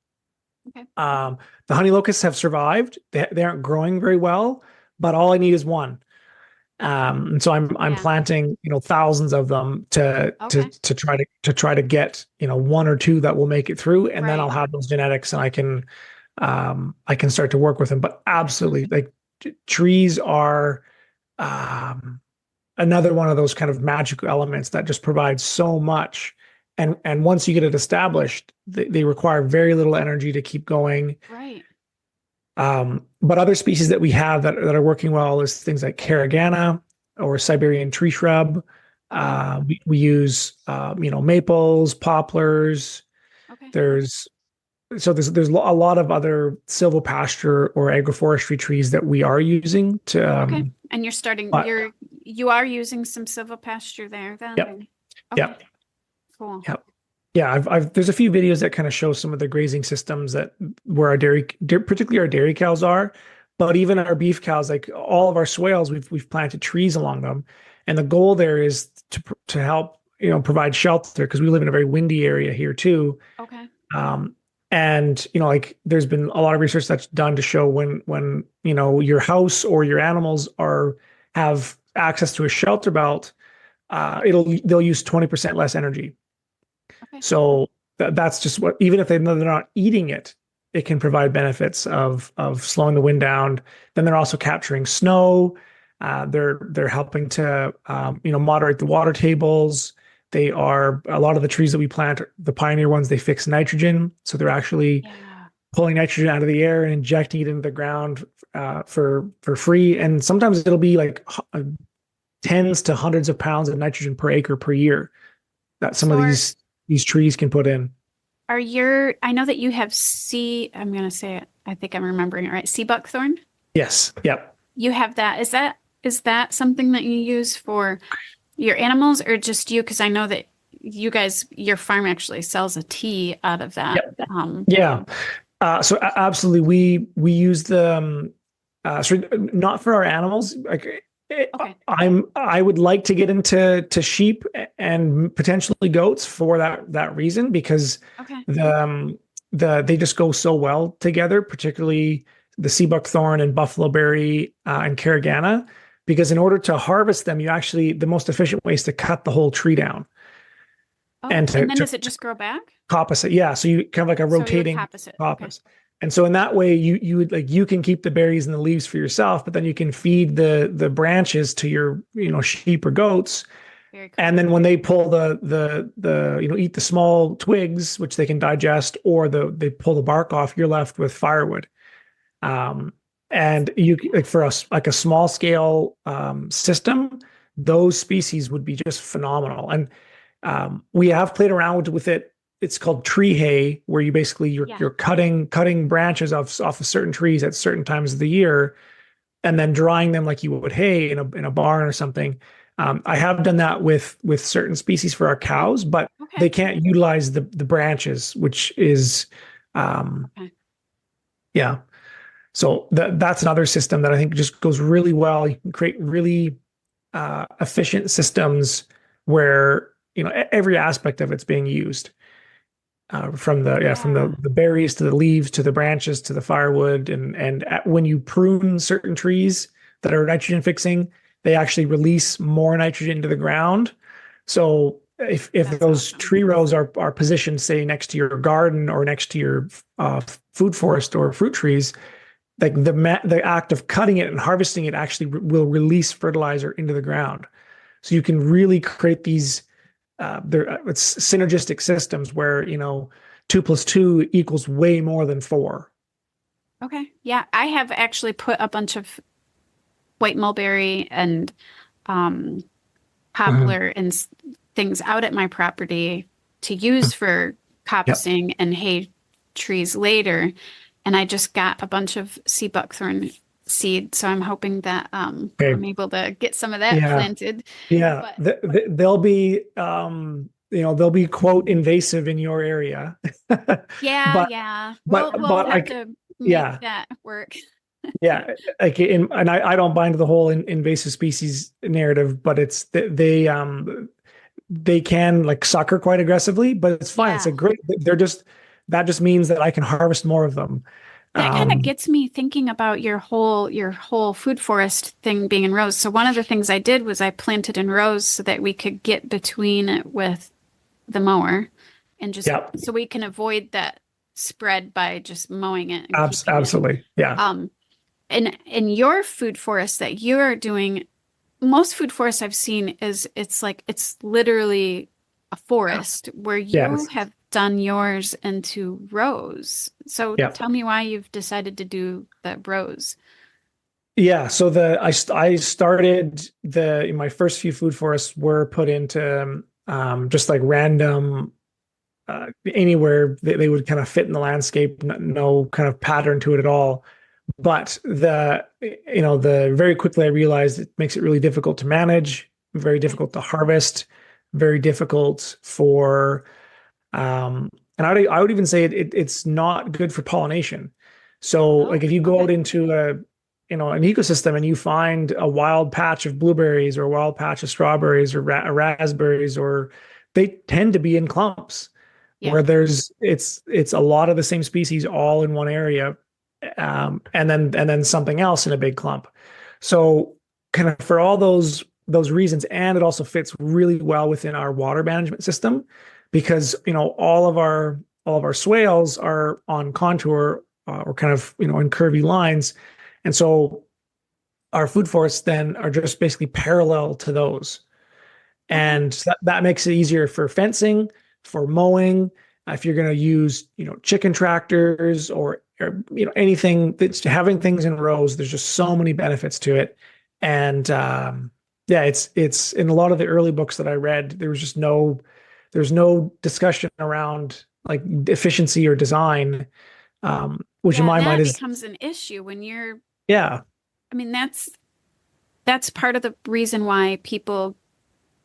Okay. Um, the honey locusts have survived. They aren't growing very well, but all I need is one. And so I'm Yeah. planting, thousands of them Okay. to try to get, one or two that will make it through, and then I'll Right. have those genetics, and I can start to work with them. But absolutely, like trees are um, another one of those kind of magical elements that just provide so much. And once you get it established, they require very little energy to keep going. Right. But other species that we have that are working well is things like caragana or Siberian tree shrub. Okay. We use maples, poplars. Okay. There's there's a lot of other silvopasture or agroforestry trees that we are using to Okay. And you're starting, but you are using some silvopasture there then? Yep. Okay. Yep. Cool. Yep. Yeah, there's a few videos that kind of show some of the grazing systems that where our particularly our dairy cows are, but even our beef cows, like all of our swales, we've planted trees along them, and the goal there is to help provide shelter because we live in a very windy area here too. Okay. And like there's been a lot of research that's done to show when your house or your animals have access to a shelter belt, they'll use 20% less energy. Okay. So that's just what, even if they're not eating it, it can provide benefits of slowing the wind down. Then they're also capturing snow. They're helping to moderate the water tables. They are a lot of the trees that we plant, the pioneer ones, they fix nitrogen. So they're actually pulling nitrogen out of the air and injecting it into the ground for free. And sometimes it'll be like tens to hundreds of pounds of nitrogen per acre per year that some of these trees can put in. I know that you have I'm going to say it, I think I'm remembering it right, sea buckthorn? Yes. Yep. You have that. Is that something that you use for your animals or just you? Because I know that your farm actually sells a tea out of that. Yep. Yeah. So absolutely, we use the so not for our animals. Like okay. I would like to get into sheep and potentially goats for that reason because they just go so well together, particularly the sea buckthorn and buffalo berry and caragana. Because in order to harvest them, the most efficient way is to cut the whole tree down. Oh, and then does it just grow back? Coppice it, yeah. So you kind of like a rotating coppice. Okay. And so in that way, you can keep the berries and the leaves for yourself, but then you can feed the branches to your sheep or goats. Very cool. And then when they pull eat the small twigs, which they can digest, or they pull the bark off, you're left with firewood. And for us, like a small scale system, those species would be just phenomenal. And we have played around with it. It's called tree hay, where you basically you're cutting branches off of certain trees at certain times of the year, and then drying them like you would hay in a barn or something. I have done that with certain species for our cows, but they can't utilize the branches, which is yeah. So that's another system that I think just goes really well. You can create really efficient systems where every aspect of it's being used. From the berries to the leaves to the branches to the firewood, and when you prune certain trees that are nitrogen fixing, they actually release more nitrogen into the ground. So if those tree rows are positioned, say, next to your garden or next to your food forest or fruit trees, like the act of cutting it and harvesting it actually will release fertilizer into the ground. So you can really create these. It's synergistic systems where 2 + 2 = way more than 4. Okay, yeah, I have actually put a bunch of white mulberry and poplar and things out at my property to use for coppicing and hay trees later, and I just got a bunch of sea buckthorn seed, so I'm hoping that I'm able to get some of that planted. Yeah, they'll be they'll be quote invasive in your area. Yeah. We'll have to make that work. Yeah, and I don't buy into the whole invasive species narrative, but it's they can like sucker quite aggressively, but it's fine. It's a great. That just means that I can harvest more of them. That kind of gets me thinking about your whole food forest thing being in rows. So one of the things I did was I planted in rows so that we could get between it with the mower, and just so we can avoid that spread by just mowing it. Absolutely, yeah. In your food forest that you are doing, most food forests I've seen it's literally a forest where you have done yours into rows. So tell me why you've decided to do the rows. Yeah, so I started my first few food forests were put into just like random anywhere they would kind of fit in the landscape, no kind of pattern to it at all. But the very quickly I realized it makes it really difficult to manage, very difficult to harvest, very difficult for, and I would even say it's not good for pollination. So Oh, like if you go out okay. into an ecosystem and you find a wild patch of blueberries or a wild patch of strawberries or raspberries, or they tend to be in clumps Yeah. where it's a lot of the same species all in one area, and then something else in a big clump. So kind of for all those reasons, and it also fits really well within our water management system because all of our swales are on contour, or kind of in curvy lines, and so our food forests then are just basically parallel to those. Okay. And that makes it easier for fencing, for mowing. If you're going to use, chicken tractors or anything that's having things in rows, there's just so many benefits to it. And yeah, it's in a lot of the early books that I read, there's no discussion around like efficiency or design, which in Yeah, and my mind that is, becomes an issue when you're, yeah, I mean, that's part of the reason why people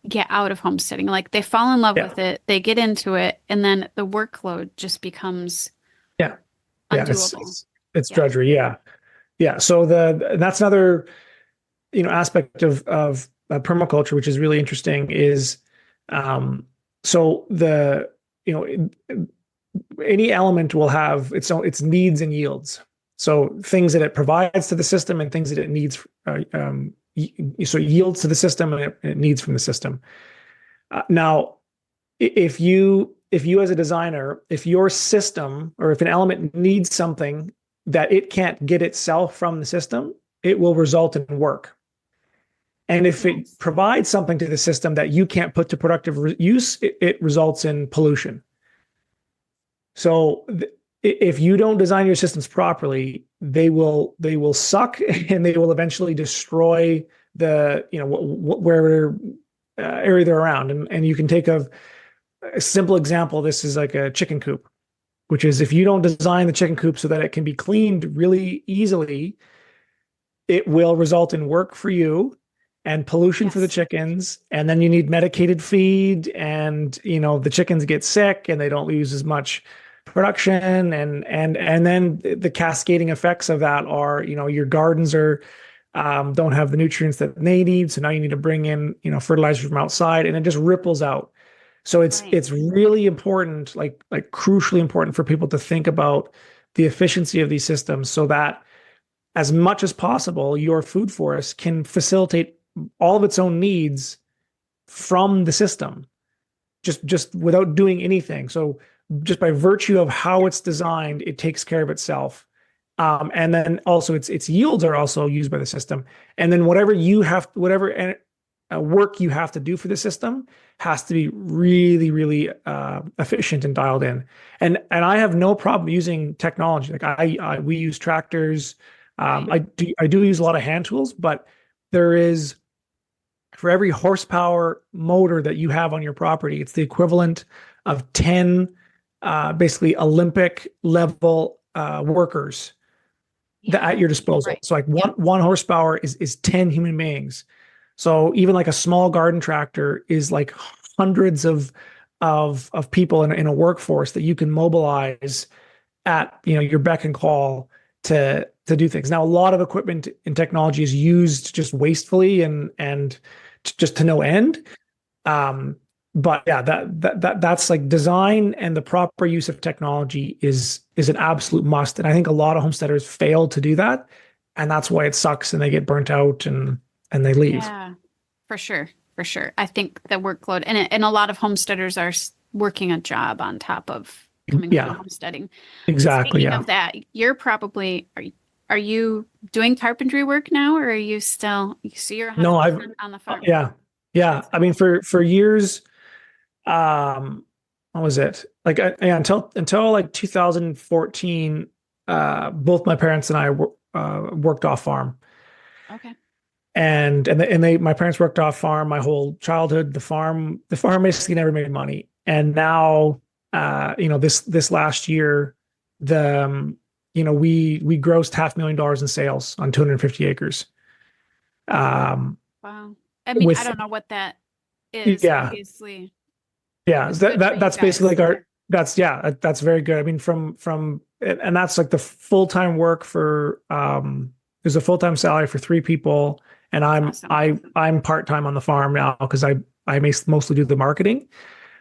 get out of homesteading. Like they fall in love yeah, with it, they get into it, and then the workload just becomes yeah, yeah. It's undoable. it's it's Yeah. drudgery. Yeah, yeah. So that's another aspect of permaculture, which is really interesting, is so any element will have its needs and yields. So things that it provides to the system and things that it needs, so it yields to the system and it needs from the system. Now, if you as a designer, if your system or if an element needs something that it can't get itself from the system, it will result in work. And if it Yes. provides something to the system that you can't put to productive use, it results in pollution. So if you don't design your systems properly, they will suck and they will eventually destroy the where area they're around. And you can take a simple example. This is like a chicken coop, which is if you don't design the chicken coop so that it can be cleaned really easily, it will result in work for you and pollution for the Yes. chickens. And then you need medicated feed, and the chickens get sick and they don't lose as much production. And then the cascading effects of that are, your gardens don't have the nutrients that they need. So now you need to bring in, fertilizers from outside, and it just ripples out. So it's Right. it's really important, like crucially important for people to think about the efficiency of these systems so that as much as possible, your food forest can facilitate all of its own needs from the system, just without doing anything. So just by virtue of how it's designed, it takes care of itself. And then also its yields are also used by the system. And then whatever work you have to do for the system has to be really, really efficient and dialed in. And I have no problem using technology. Like we use tractors. Right. I do use a lot of hand tools, but there is for every horsepower motor that you have on your property, it's the equivalent of 10 basically Olympic level workers that at Yeah. your disposal. Right. So like one Yep. one horsepower is 10 human beings. So even like a small garden tractor is like hundreds of people in a workforce that you can mobilize at your beck and call to do things. Now, a lot of equipment and technology is used just wastefully and just to no end. Um, but yeah, that's like design, and the proper use of technology is an absolute must. And I think a lot of homesteaders fail to do that, and that's why it sucks and they get burnt out and they leave. Yeah. For sure. For sure. I think the workload and a lot of homesteaders are working a job on top of coming from Yeah, homesteading. exactly. Speaking Yeah. of that, you're probably are you doing carpentry work now, or are you still so you're No, 100% on the farm? yeah, yeah. That's I mean, for years, what was it? Like yeah, until like 2014, both my parents and I worked off farm, okay. my parents worked off farm my whole childhood. The farm basically never made money, and now, this last year, the we grossed $500,000 in sales on 250 acres. Wow. I mean, I With don't know what that is, yeah, obviously. yeah, It's good for you that's basically guys. like that's very good. I mean, and that's like the full-time work for there's a full-time salary for 3 people, and That's awesome. I'm part-time on the farm now because I mostly do the marketing,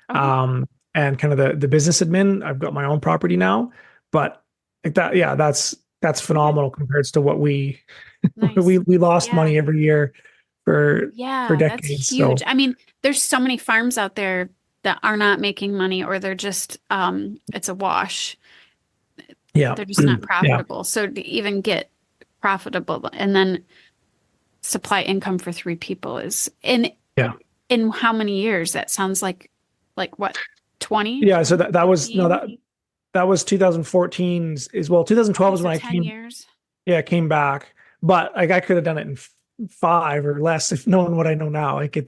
Okay. um, and kind of the business admin. I've got my own property now, but like that, yeah, that's Okay. phenomenal compared to what we Nice. we lost Yeah. money every year for Yeah, that's decades. huge. So I mean, there's so many farms out there that are not making money or they're just it's a wash. yeah, They're just not yeah, profitable. So to even get profitable and then supply income for 3 people is yeah. in how many years? That sounds like what, 20, Yeah, so that was no 15? that was 2014 is well 2012 Okay, is so when I 10 came years. came back, but like I could have done it in 5 or less if knowing what I know now. Like Yeah,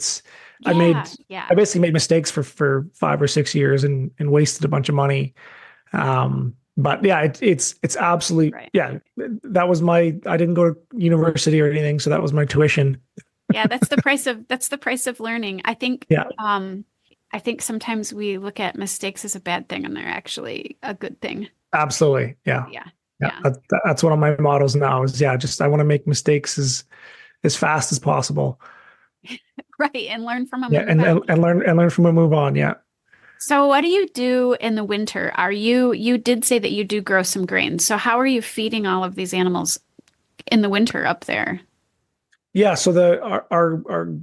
I yeah. basically made mistakes for 5 or 6 years and wasted a bunch of money. But yeah, it's absolute Right. yeah. That was I didn't go to university or anything, so that was my tuition. Yeah, that's the price of learning. Yeah, I think sometimes we look at mistakes as a bad thing and they're actually a good thing. absolutely. Yeah, Yeah. yeah. Yeah. That's one of my mottos now is yeah, just I want to make mistakes as fast as possible. Right. And learn from them Yeah, and move on. and learn from and move on. Yeah. So what do you do in the winter? You did say that you do grow some grains. So how are you feeding all of these animals in the winter up there? Yeah, so our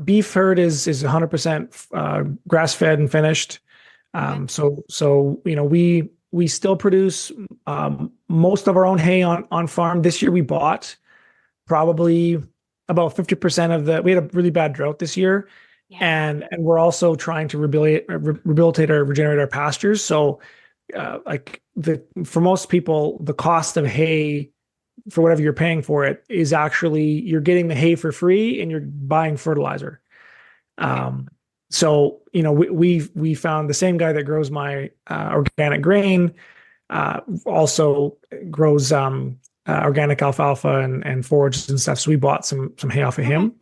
beef herd is 100% grass fed and finished. Okay. So we still produce most of our own hay on farm. This year we bought probably about 50% of the. We had a really bad drought this year, Yeah. and we're also trying to rehabilitate or regenerate our pastures. So like the for most people, the cost of hay for whatever you're paying for it is actually you're getting the hay for free and you're buying fertilizer. Okay. Um, so we found the same guy that grows my organic grain also grows organic alfalfa and forages and stuff. So we bought some hay off of Okay. him.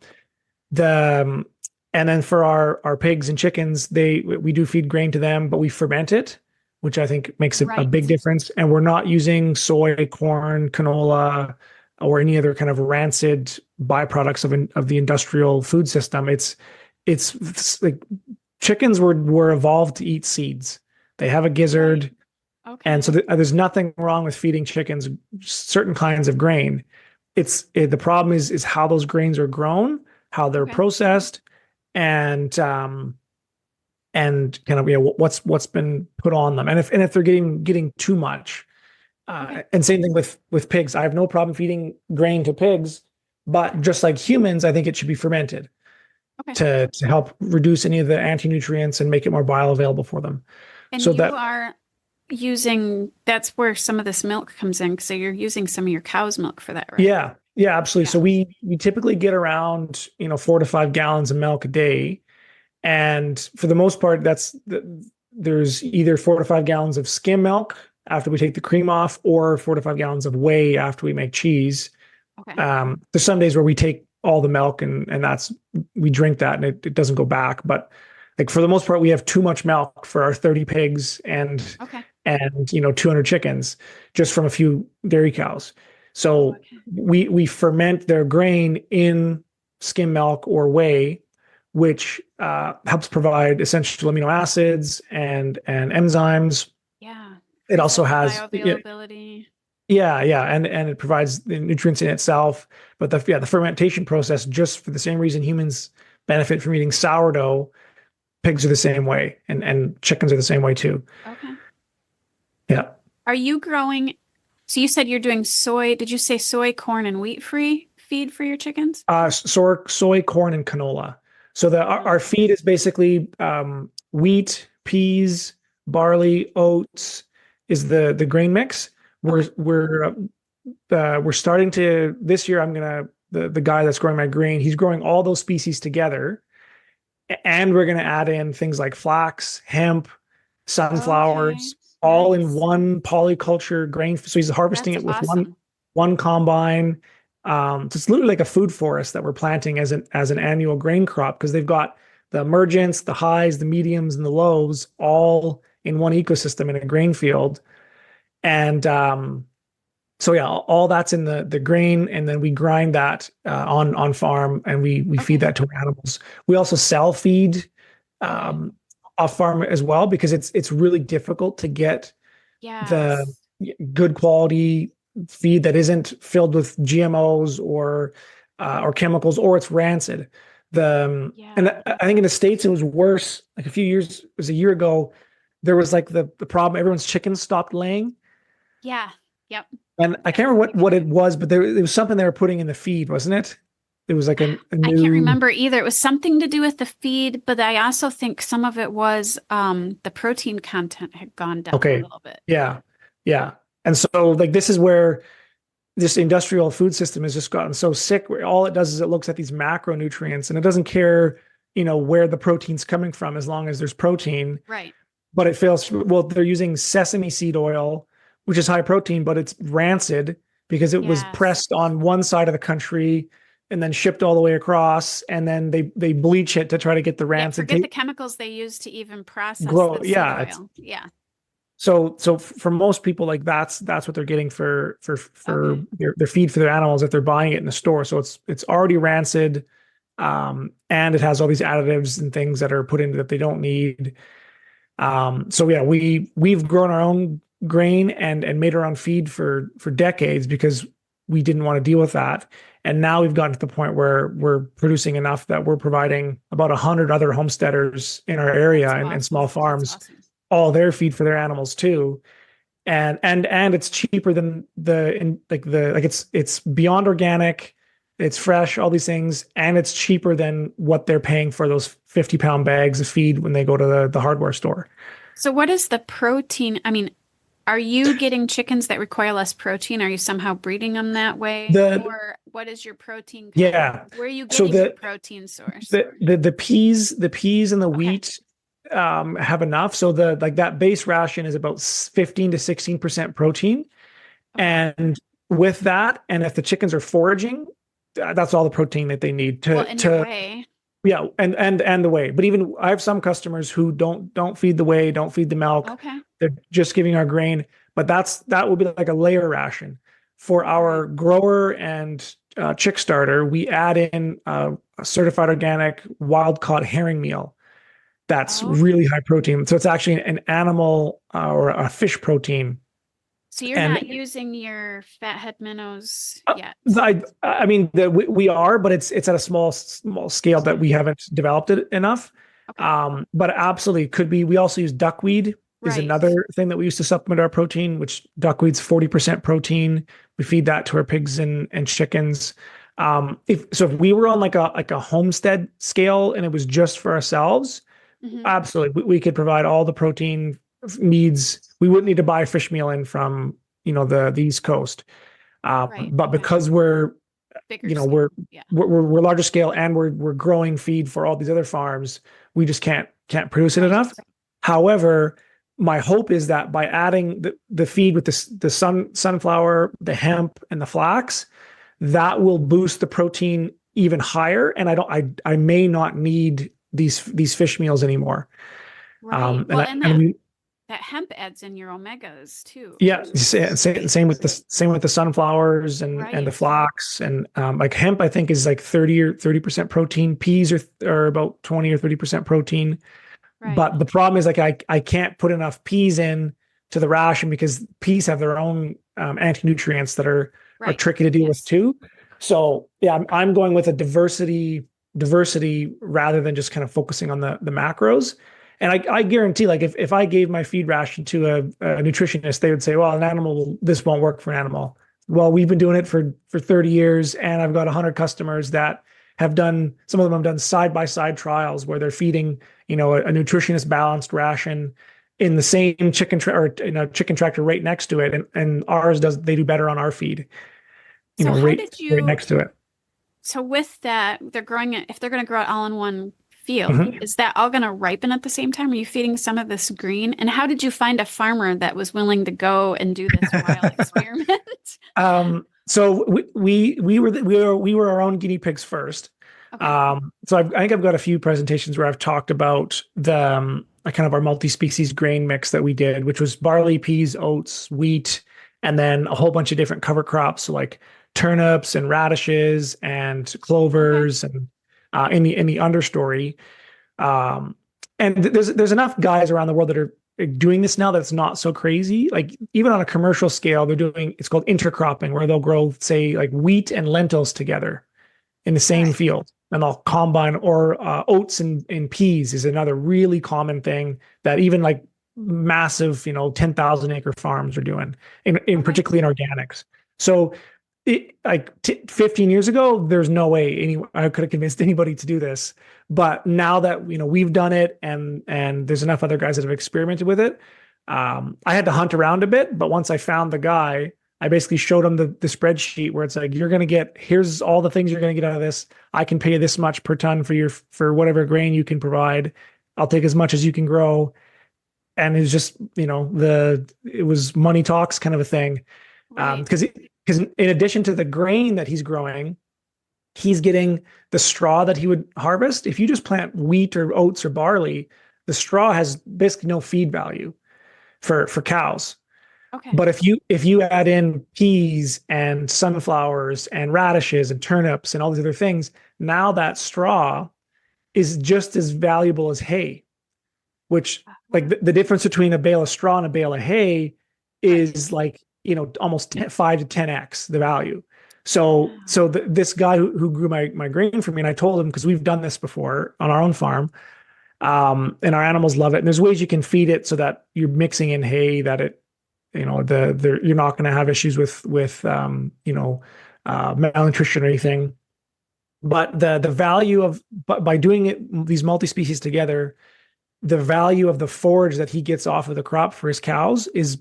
The And then for our pigs and chickens, we do feed grain to them, but we ferment it, which I think makes a big Right. difference. And we're not using soy, corn, canola, or any other kind of rancid byproducts of the industrial food system. It's like chickens were evolved to eat seeds. They have a Right. gizzard, and Okay. so there's nothing wrong with feeding chickens certain kinds of grain. The problem is how those grains are grown, how they're Okay. processed, and kind of what's been put on them, and if they're getting too much. Okay. And same thing with pigs. I have no problem feeding grain to pigs, but just like humans, I think it should be fermented Okay. to help reduce any of the anti-nutrients and make it more bioavailable for them. And So you that are using, that's where some of this milk comes in. So you're using some of your cow's milk for that, right? yeah, yeah, absolutely. Yeah. So we typically get around 4 to 5 gallons of milk a day, and for the most part, there's either 4 to 5 gallons of skim milk after we take the cream off, or 4 to 5 gallons of whey after we make cheese. Okay. There's some days where we take all the milk and we drink that and it doesn't go back. But like for the most part, we have too much milk for our 30 pigs Okay. and 200 chickens just from a few dairy cows. Oh, So okay. we ferment their grain in skim milk or whey, which helps provide essential amino acids and enzymes. Yeah. It Is also that the has bioavailability? yeah, and it provides the nutrients in itself. But the fermentation process, just for the same reason humans benefit from eating sourdough, pigs are the same way, and chickens are the same way too. Okay. Yeah. Are you growing? So you said you're doing soy. Did you say soy, corn, and wheat free feed for your chickens? Soy, corn, and canola. So our Oh, feed is basically wheat, peas, barley, oats is the grain mix. okay. We're starting to this year. The guy that's growing my grain. He's growing all those species together, and we're gonna add in things like flax, hemp, Okay. sunflowers. all in Nice. one polyculture grain. So he's harvesting That's it with awesome. one combine. So it's literally like a food forest that we're planting as an annual grain crop because they've got the emergents, the highs, the mediums, and the lows all in one ecosystem in a grain field. And so yeah, all that's in the grain, and then we grind that on farm, and we feed Okay. that to our animals. We also sell feed Okay. um, off farm as well because it's really difficult to get the Yes. good quality feed that isn't filled with GMOs or chemicals, or it's rancid. And Yeah. I think in the States it was worse. Like it was a year ago, there was like the problem. Everyone's chickens stopped laying, Yeah. Yep. and I Yep. can't remember You've what heard. it was, but it was something they were putting in the feed, wasn't it? It was like a I can't new. remember either. It was something to do with the feed, but I also think some of it was the protein content had gone down a Okay, little bit. yeah, yeah. And so like this is where this industrial food system has just gotten so sick where all it does is it looks at these macronutrients and it doesn't care, where the protein's coming from as long as there's protein. Right. But it fails. Well, they're using sesame seed oil, which is high protein, but it's rancid because it was Yes. pressed on one side of the country and then shipped all the way across, and then they bleach it to try to get the Yeah. rancid Forget the taste. chemicals they use to even process Grow. the seed Yeah, it's oil. Yeah. so for most people, like that's what they're getting for Okay. their feed for their animals if they're buying it in the store. So it's already rancid, and it has all these additives and things that are put into that they don't need. So yeah, we've grown our own grain and made our own feed for decades because we didn't want to deal with that. And now we've gotten to the point where we're producing enough that we're providing about 100 other homesteaders in our area That's and small awesome. That's farms awesome. all their feed for their animals too. And it's cheaper than it's beyond organic, it's fresh, all these things, and it's cheaper than what they're paying for those 50-pound bags of feed when they go to the hardware store. So what is the protein? I mean, are you getting chickens that require less protein? Are you somehow breeding them that way? The Or what is your protein Yeah. where are you So getting your protein source? the peas and the Okay. wheat have enough. So the like that base ration is about 15 to 16% protein. Okay. And with that, and if the chickens are foraging, that's all the protein that they need Well, to in your to way. yeah, and the whey. But even I have some customers who don't feed the whey, don't feed the milk. Okay. They're just giving our grain. But that will be like a layer ration. For Right. our grower and chick starter, we add in a certified organic wild caught herring meal. That's really Okay. high protein. So it's actually an animal or a fish protein. So you're And not using your fathead minnows Uh, yet. I mean, we are, but it's at a small scale that Okay. we haven't developed it enough. Okay. But absolutely could be. We also use duckweed is Right. another thing that we use to supplement our protein, which duckweed's 40% protein. We feed that to our pigs and chickens. If we were on like a homestead scale and it was just for ourselves, Hmm. absolutely we could provide all the protein needs. We wouldn't need to buy fish meal in from the East Coast. Right. But Okay. because we're Bigger you know scale. we're Yeah. we're we're larger scale and we're growing feed for all these other farms, we just can't produce it Right. enough. However, my hope is that by adding the feed with the sunflower, the hemp, and the flax, that will boost the protein even higher. And I may not need these fish meals anymore. Right. And Well, I, and and we that hemp adds in your omegas too, Yeah, which is great. same with the sunflowers and the Right. flax and like hemp. I think is like 30% protein. Peas are about 20 or 30% protein. Right. But the problem is like I can't put enough peas in to the ration because peas have their own anti-nutrients that are Right. tricky to deal with Yes. too. So yeah, I'm going with a diversity rather than just kind of focusing on the macros. And I guarantee, like if I gave my feed ration to a nutritionist, they would say, "Well, this won't work for an animal." Well, we've been doing it for 30 years, and I've got 100 customers that have done. Some of them have done side by side trials where they're feeding, a nutritionist balanced ration in the same chicken tractor right next to it, and ours they do better on our feed, So how right did right you, next to it. so with that, they're growing it, if they're going to grow it all in one field, is that all going to ripen at the same time? Are you feeding some of this green? And how did you find a farmer that was willing to go and do this wild experiment? So we were our own guinea pigs first. Okay. So I think I've got a few presentations where I've talked about the kind of our multi-species grain mix that we did, which was barley, peas, oats, wheat, and then a whole bunch of different cover crops, so like turnips and radishes and clovers and in the understory. And there's enough guys around the world that are doing this now that's not so crazy. Like even on a commercial scale, they're doing, it's called intercropping, where they'll grow, say, like wheat and lentils together in the same field, and they'll combine, or oats and peas is another really common thing that even like massive, 10,000 acre farms are doing, in particularly in organics. So like 15 years ago, there's no way I could have convinced anybody to do this. But now that we've done it, and there's enough other guys that have experimented with it, I had to hunt around a bit. But once I found the guy, I basically showed him the spreadsheet where it's like, here's all the things you're going to get out of this. I can pay you this much per ton for whatever grain you can provide. I'll take as much as you can grow. And it's just, it was money talks kind of a thing. Because in addition to the grain that he's growing, he's getting the straw that he would harvest. If you just plant wheat or oats or barley, the straw has basically no feed value for cows. Okay. But if you add in peas and sunflowers and radishes and turnips and all these other things, now that straw is just as valuable as hay, which like the difference between a bale of straw and a bale of hay is like, almost 5 to 10x the value. So this guy who grew my grain for me, and I told him, because we've done this before on our own farm, and our animals love it. And there's ways you can feed it so that you're mixing in hay that it, you're not going to have issues with malnutrition or anything. But the value of, by doing these multi-species together, the value of the forage that he gets off of the crop for his cows is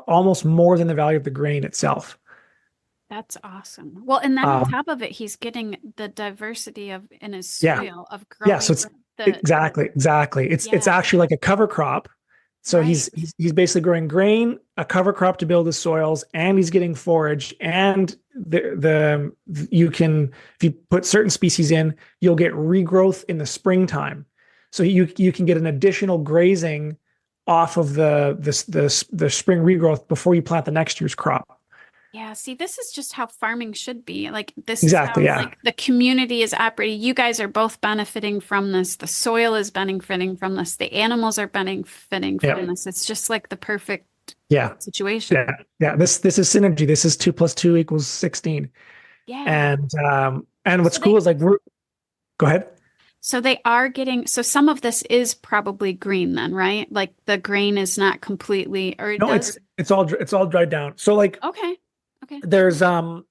almost more than the value of the grain itself. That's awesome. Well, and then on top of it, he's getting the diversity in his soil of growing. Yeah, so it's exactly. It's actually like a cover crop. So he's basically growing grain, a cover crop to build his soils, and he's getting forage. And you can, if you put certain species in, you'll get regrowth in the springtime. So you can get an additional grazing off of the spring regrowth before you plant the next year's crop. Yeah, see, this is just how farming should be. Like this exactly, is how, like, the community is operating. You guys are both benefiting from this. The soil is benefiting from this. The animals are benefiting from this. It's just like the perfect situation. Yeah. This is synergy. This is 2 + 2 = 16. Yeah. And what's cool is like go ahead. So they are getting, so some of this is probably green then, right? Like the grain is not completely, or no, it's all dried down. So like, okay. There's you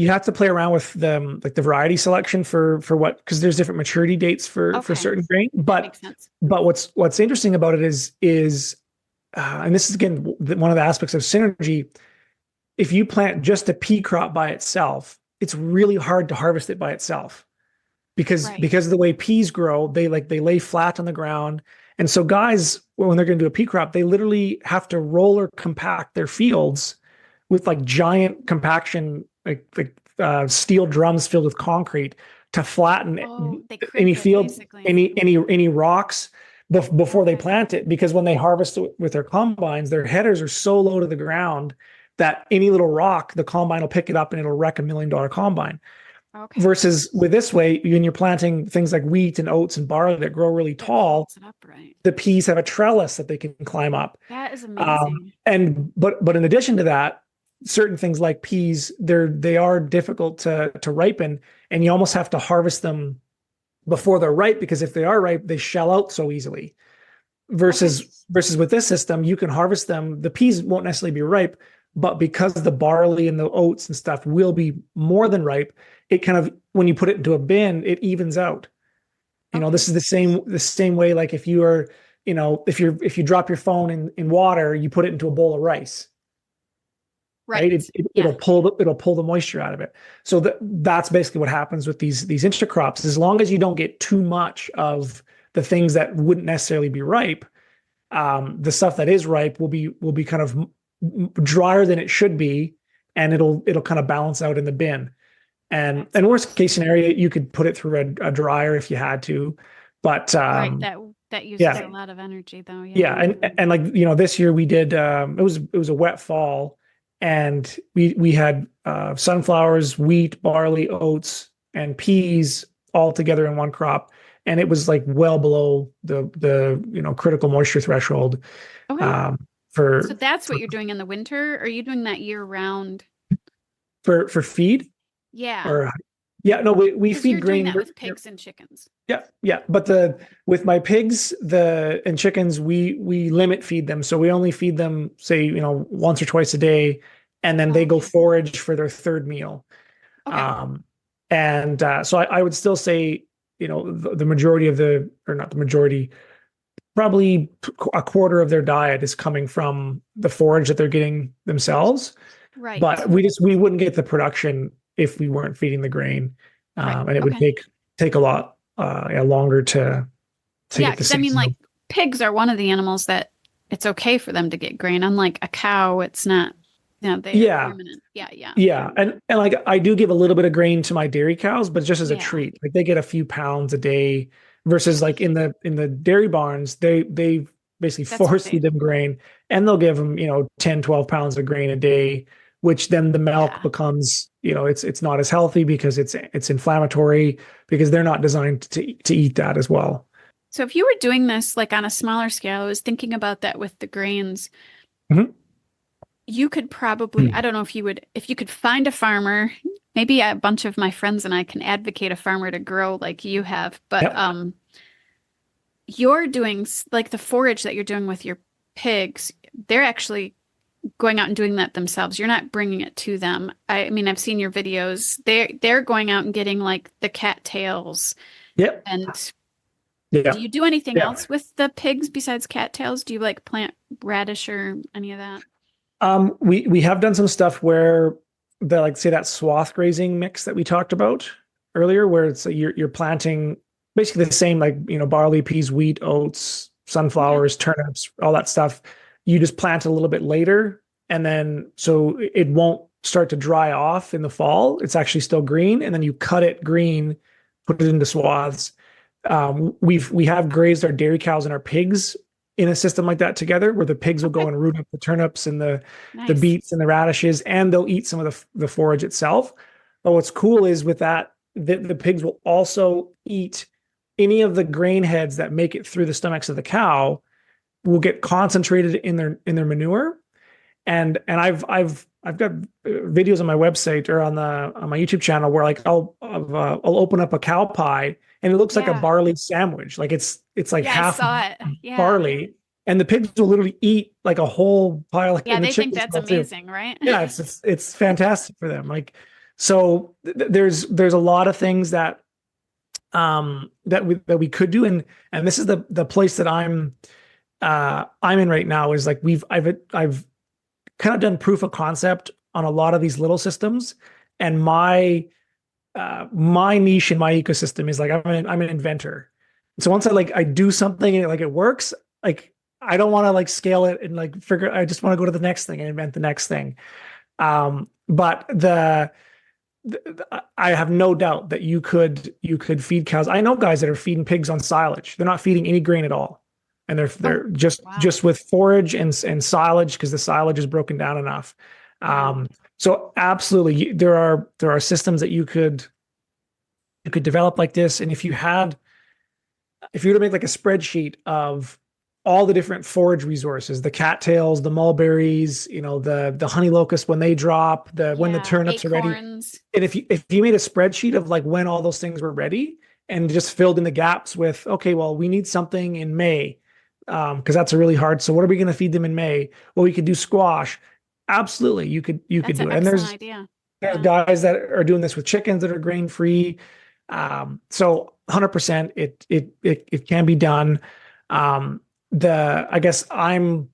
have to play around with the variety selection for what, because there's different maturity dates for certain grain. But what's interesting about it is and this is again one of the aspects of synergy. If you plant just a pea crop by itself, it's really hard to harvest it by itself, because of the way peas grow, they lay flat on the ground. And so guys, when they're going to do a pea crop, they literally have to roll or compact their fields with like giant compaction, like steel drums filled with concrete to flatten any field, any rocks before they plant it. Because when they harvest it with their combines, their headers are so low to the ground that any little rock, the combine will pick it up and it'll wreck $1 million combine. Okay. Versus with this way, when you're planting things like wheat and oats and barley that grow really tall, the peas have a trellis that they can climb up. That is amazing. But in addition to that, certain things like peas, they are difficult to ripen, and you almost have to harvest them before they're ripe, because if they are ripe, they shell out so easily. Versus with this system, you can harvest them. The peas won't necessarily be ripe, but because the barley and the oats and stuff will be more than ripe, it kind of, when you put it into a bin, it evens out. This is the same way, like if you are, if you drop your phone in water, you put it into a bowl of rice. right? Right. It'll pull the moisture out of it. So that's basically what happens with these intercrops. As long as you don't get too much of the things that wouldn't necessarily be ripe, the stuff that is ripe will be kind of drier than it should be, and it'll kind of balance out in the bin. And worst case scenario, you could put it through a dryer if you had to, but Right. That uses a lot of energy though. yeah, and like this year we did it was a wet fall, and we had sunflowers, wheat, barley, oats, and peas all together in one crop, and it was like well below the critical moisture threshold. Okay. For So that's what you're doing in the winter? Or are you doing that year round? for feed. Yeah. Or yeah, no, we feed you're doing grain. that with pigs and chickens. Yeah. But with my pigs, and chickens, we limit feed them. So we only feed them, say, once or twice a day, and then they go forage for their third meal. Okay. So I would still say, the majority or not the majority, probably a quarter of their diet is coming from the forage that they're getting themselves. Right. But we wouldn't get the production if we weren't feeding the grain, and it would take a lot longer to get the I mean, like pigs are one of the animals that it's okay for them to get grain. Unlike a cow, it's not. They're permanent. Yeah. And like I do give a little bit of grain to my dairy cows, but just as a treat. Like they get a few pounds a day, versus like in the dairy barns, they basically force feed them grain, and they'll give them 10, 12 pounds of grain a day, which then the milk becomes, it's not as healthy because it's inflammatory, because they're not designed to eat that as well. So if you were doing this like on a smaller scale, I was thinking about that with the grains. Mm-hmm. You could probably, I don't know if you could find a farmer, maybe a bunch of my friends and I can advocate a farmer to grow like you have, but you're doing like the forage that you're doing with your pigs, they're actually going out and doing that themselves. You're not bringing it to them. I mean, I've seen your videos. They're going out and getting like the cattails. Yep. And do you do anything else with the pigs besides cattails? Do you like plant radish or any of that? We have done some stuff where say that swath grazing mix that we talked about earlier, where it's you're planting basically the same, like, barley, peas, wheat, oats, sunflowers, turnips, all that stuff. You just plant a little bit later, and then so it won't start to dry off in the fall. It's actually still green, and then you cut it green, put it into swaths. We have grazed our dairy cows and our pigs in a system like that together, where the pigs will go and root up the turnips and the beets and the radishes, and they'll eat some of the forage itself. But what's cool is with that, the pigs will also eat any of the grain heads that make it through the stomachs of the cow, will get concentrated in their manure. And I've got videos on my website or on my YouTube channel where like I'll open up a cow pie, and it looks like a barley sandwich. Like it's like half barley, and the pigs will literally eat like a whole pile. Yeah, they think that's amazing, right? Yeah, it's fantastic for them. Like, so there's a lot of things that we could do, and this is the place that I'm in right now, is like I've kind of done proof of concept on a lot of these little systems, and my niche in my ecosystem is like I'm an inventor. So once I do something and it works, like I don't want to like scale it and like figure. I just want to go to the next thing and invent the next thing. But I have no doubt that you could feed cows. I know guys that are feeding pigs on silage. They're not feeding any grain at all, and they're just with forage and silage, because the silage is broken down enough. So absolutely, there are systems that you could develop like this. And if you were to make like a spreadsheet of all the different forage resources, the cattails, the mulberries, the honey locust when they drop, when the turnips are ready. And if you made a spreadsheet of like when all those things were ready, and just filled in the gaps with, okay, well, we need something in May, because that's a really hard. So what are we going to feed them in May? Well, we could do squash. Absolutely, you could do it. And there's guys that are doing this with chickens that are grain free. So 100%, it can be done. I guess I'm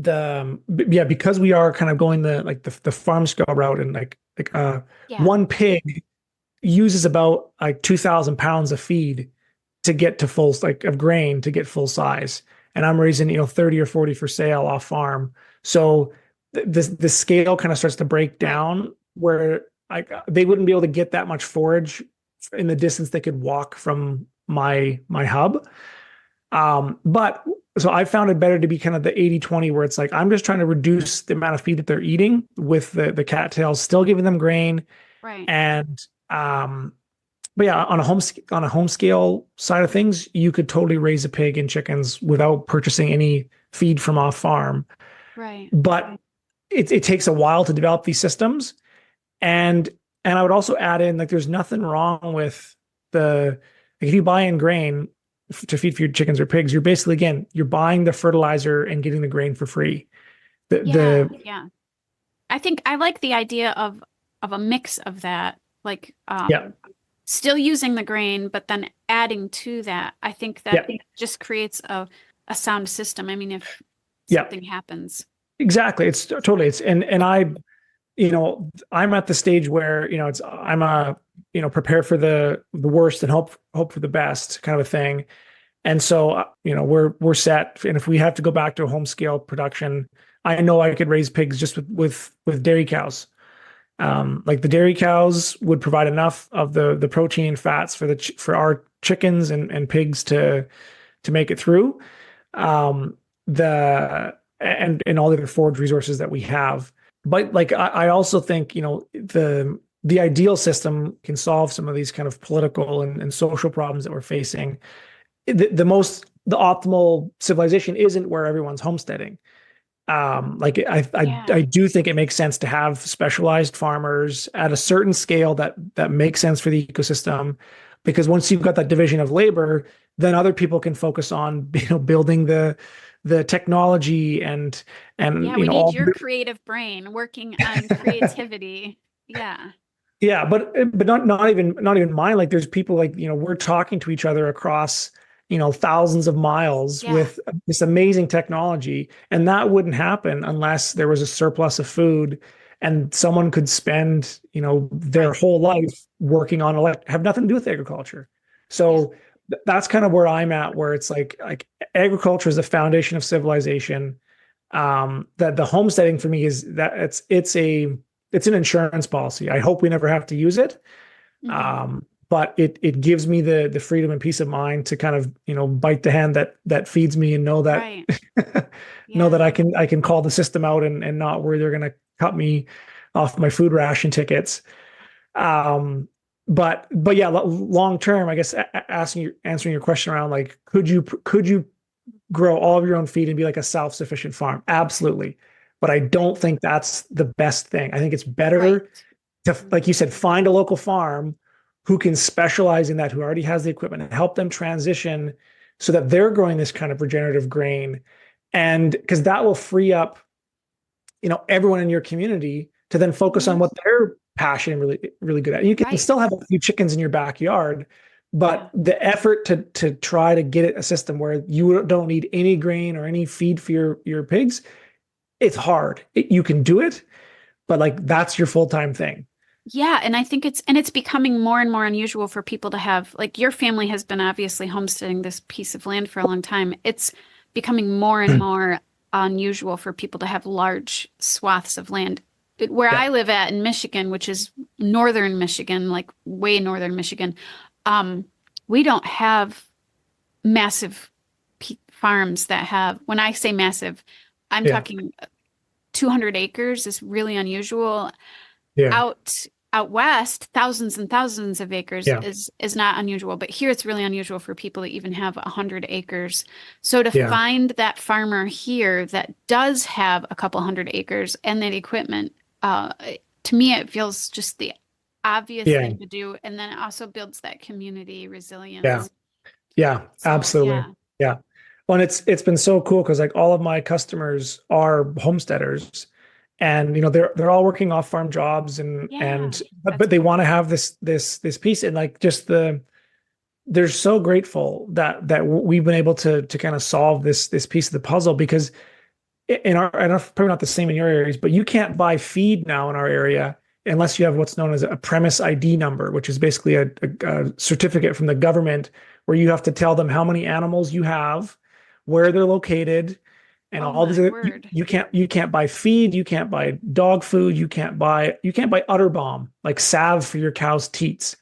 because we are kind of going the farm scale route, and Yeah. one pig uses about like 2,000 pounds of feed to get to full, like, of grain to get full size. And I'm raising, 30 or 40 for sale off farm. So the scale kind of starts to break Right. down where they wouldn't be able to get that much forage in the distance they could walk from my hub. But so I found it better to be kind of the 80-20, where it's like I'm just trying to reduce the amount of feed that they're eating with the cattails, still giving them grain. Right. And but yeah, on a home scale side of things, you could totally raise a pig and chickens without purchasing any feed from off farm. Right. But it takes a while to develop these systems. And I would also add in, like, there's nothing wrong with if you buy in grain to feed for your chickens or pigs, you're basically, again, you're buying the fertilizer and getting the grain for free. Yeah. I think I like the idea of a mix of that, like Yeah. still using the grain, but then adding to that. I think that just creates a sound system. I mean, if something happens. Exactly. I'm at the stage where, prepare for the worst and hope for the best kind of a thing. And so, we're set. And if we have to go back to a home scale production, I know I could raise pigs just with dairy cows. Like, the dairy cows would provide enough of the protein and fats for our chickens and pigs to make it through. And all the other forage resources that we have. But, like, I also think, the ideal system can solve some of these kind of political and social problems that we're facing. The optimal civilization isn't where everyone's homesteading. I do think it makes sense to have specialized farmers at a certain scale that makes sense for the ecosystem, because once you've got that division of labor, then other people can focus on, building the technology and we need your creative brain working on creativity. Yeah, but not even mine. Like, there's people, like, we're talking to each other across, thousands of miles with this amazing technology, and that wouldn't happen unless there was a surplus of food and someone could spend, their whole life working on have nothing to do with agriculture. So that's kind of where I'm at, where it's like agriculture is the foundation of civilization. That the homesteading for me is that it's an insurance policy. I hope we never have to use it. But it gives me the freedom and peace of mind to kind of, bite the hand that feeds me, and know that know that I can call the system out and not worry they're going to cut me off my food ration tickets. But yeah, long term, I guess, answering your question around, like, could you grow all of your own feed and be like a self-sufficient farm? Absolutely. But I don't think that's the best thing. I think it's better to, like you said, find a local farm who can specialize in that, who already has the equipment, and help them transition so that they're growing this kind of regenerative grain. And because that will free up, everyone in your community to then focus on what they're passionate and really, really good at. You can still have a few chickens in your backyard, but the effort to try to get it a system where you don't need any grain or any feed for your pigs, it's hard. You can do it, but, like, that's your full-time thing. Yeah. And I think it's becoming more and more unusual for people to have, like, your family has been obviously homesteading this piece of land for a long time. It's becoming more and more unusual for people to have large swaths of land. Where I live at in Michigan, which is northern Michigan, like way northern Michigan, we don't have massive farms that have, when I say massive, I'm talking 200 acres is really unusual. Out west, thousands and thousands of acres is not unusual, but here it's really unusual for people to even have 100 acres. So to find that farmer here that does have a couple hundred acres and that equipment, to me, it feels just the obvious thing to do. And then it also builds that community resilience. Yeah, so, absolutely. Yeah. Well, and it's been so cool because, like, all of my customers are homesteaders, and they're all working off farm jobs, but they want to have this piece, and, like, just they're so grateful that we've been able to kind of solve this piece of the puzzle, because probably not the same in your areas, but you can't buy feed now in our area unless you have what's known as a premise ID number, which is basically a certificate from the government where you have to tell them how many animals you have, where they're located, and Oh all these my other, word. you can't buy feed, you can't buy dog food, you can't buy udder balm, like salve for your cow's teats.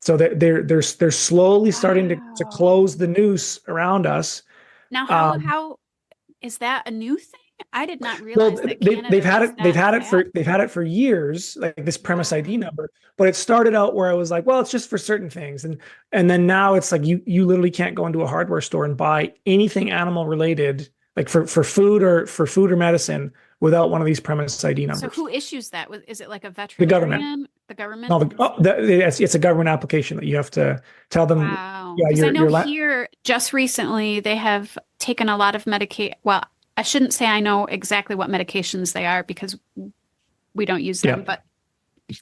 So that they're slowly starting to Wow. close the noose around us. Now, Um, how is that a new thing? I did not Well, realize that Canada was they've that had it bad. for years, like this premise ID Wow. number. But it started out where I was like, well, it's just for certain things, and then now it's like you literally can't go into a hardware store and buy anything animal related, like for food or medicine, without one of these premise ID So numbers. who issues that? Is it like a The government, veterinarian? The government? no, it's a government application that you have to tell them, Wow. yeah, Because I know you're here just recently they have taken a lot of medication. Well, I shouldn't say I know exactly what medications they are because we don't use them, yeah, but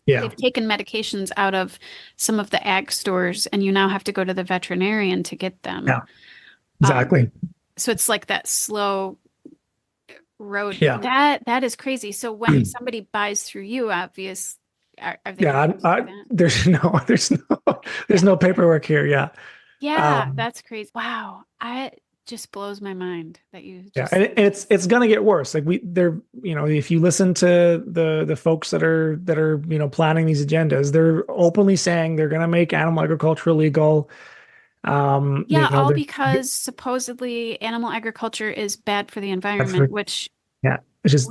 yeah, they've taken medications out of some of the ag stores and you now have to go to the veterinarian to get them. yeah, Um, exactly, so it's like that slow road. yeah. That is crazy. So when somebody buys through you, are they Yeah, supposed to do that? there's no paperwork here. Yeah. Yeah, Um, that's crazy. Wow. I just blows my mind that you yeah, just said and that. it's gonna get worse. Like if you listen to the folks that are planning these agendas, they're openly saying they're gonna make animal agriculture illegal. Yeah, all They're because supposedly animal agriculture is bad for the that's environment, which yeah, it's just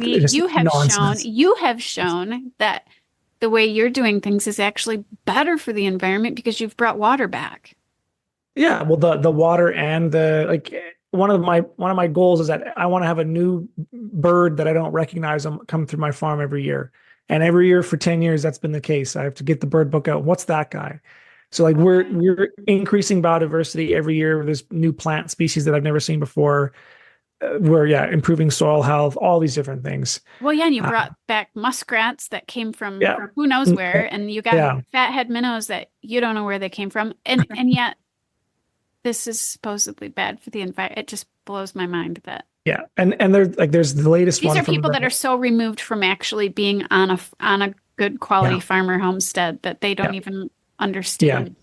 nonsense. you have shown that the way you're doing things is actually better for the environment because you've brought water back. Yeah, well, the water and the like. One of my goals is that I want to have a new bird that I don't recognize come through my farm every year. And every year for 10 years, that's been the case. I have to get the bird book out. What's that guy? So like Okay. we're increasing biodiversity every year. There's new plant species that I've never seen before. We're improving soil health, all these different things. Well, yeah, and you Uh, brought back muskrats that came from yeah, who knows where, and you got yeah, fathead minnows that you don't know where they came from, and yet this is supposedly bad for the environment. It just blows my mind that yeah. And there's the latest these one are from people that are so removed from actually being on a good quality yeah, farmer homestead that they don't yeah, even yeah. understand.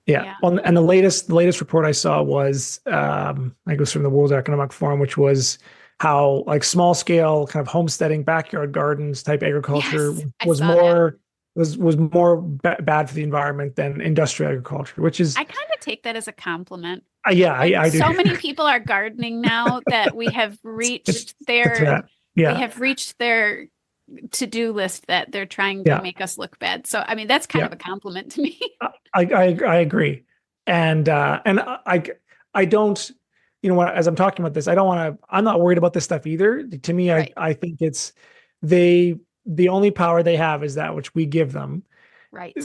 Yeah. Yeah. Well, and the latest report I saw was I think it was from the World Economic Forum, which was how like small scale kind of homesteading, backyard gardens type agriculture Yes, I was saw that. more bad for the environment than industrial agriculture, which is I kind of take that as a compliment. yeah, Like I do. so many people are gardening now that It's it's that. we Yeah. have reached their to-do list that they're trying to Yeah. make us look bad. So I mean that's kind Yeah. of a compliment to me. I agree. And I don't, as I'm talking about this, I'm not worried about this stuff either. To me, Right. I think it's they, the only power they have is that which we give them. Right.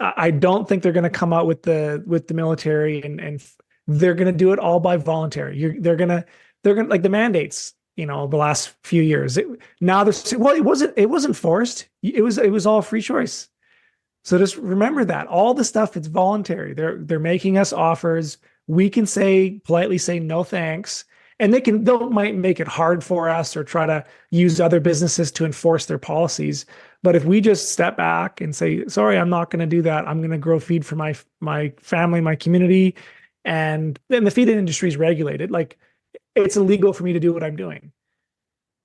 I don't think they're going to come out with the military and they're going to do it all by voluntary. They're going to like the mandates, the last few years. Now there's, well, it wasn't forced. It was all free choice. So just remember that all the stuff, it's voluntary. They're making us offers. We can politely say no thanks, and they'll might make it hard for us or try to use other businesses to enforce their policies. But if we just step back and say, sorry, I'm not going to do that. I'm going to grow feed for my family, my community, and then the feed industry is regulated. Like it's illegal for me to do what I'm doing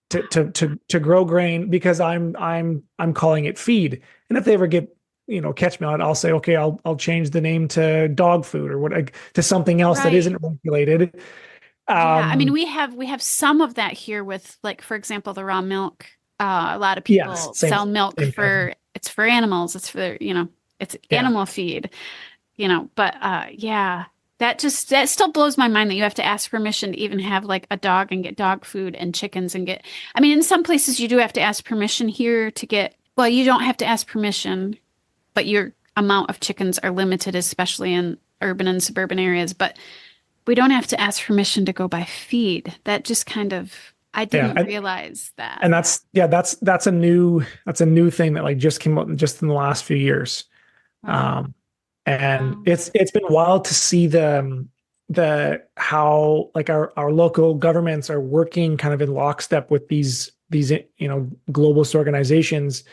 to grow grain because I'm calling it feed. And if they ever catch me on it, I'll say, okay, I'll change the name to dog food or what, like, to something else that Right. isn't regulated. Yeah. I mean, Um, we have some of that here with like, for example, the raw milk. A lot of yes, people sell milk same thing. it's for animals. It's for, it's Yeah, animal feed, but yeah, that still blows my mind that you have to ask permission to even have like a dog and get dog food and chickens and get, I mean, in some places you do have to ask permission here to get, well, you don't have to ask permission, but your amount of chickens are limited, especially in urban and suburban areas. But we don't have to ask permission to go buy feed. That just kind of, I yeah, didn't realize that. and that's a new thing that like just came up just in the last few years. Wow. Um, and Wow. it's been wild to see how like our local governments are working kind of in lockstep with these globalist organizations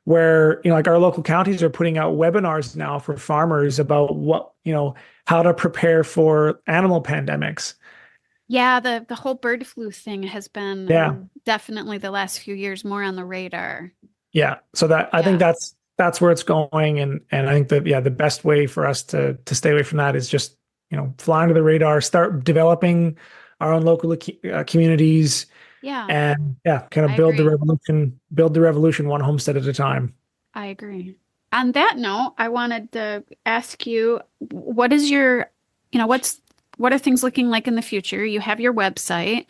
where like our local counties are putting out webinars now for farmers about how to prepare for animal pandemics. Yeah, the whole bird flu thing has been Yeah. definitely the last few years more on the radar. Yeah. So I think Yeah. that's where it's going. And I think that, yeah, the best way for us to stay away from that is just, fly under the radar, start developing our own local communities, Yeah, and yeah, kind I of agree. build the revolution one homestead at a time. I agree. On that note, I wanted to ask you, what is your, what are things looking like in the future? You have your website,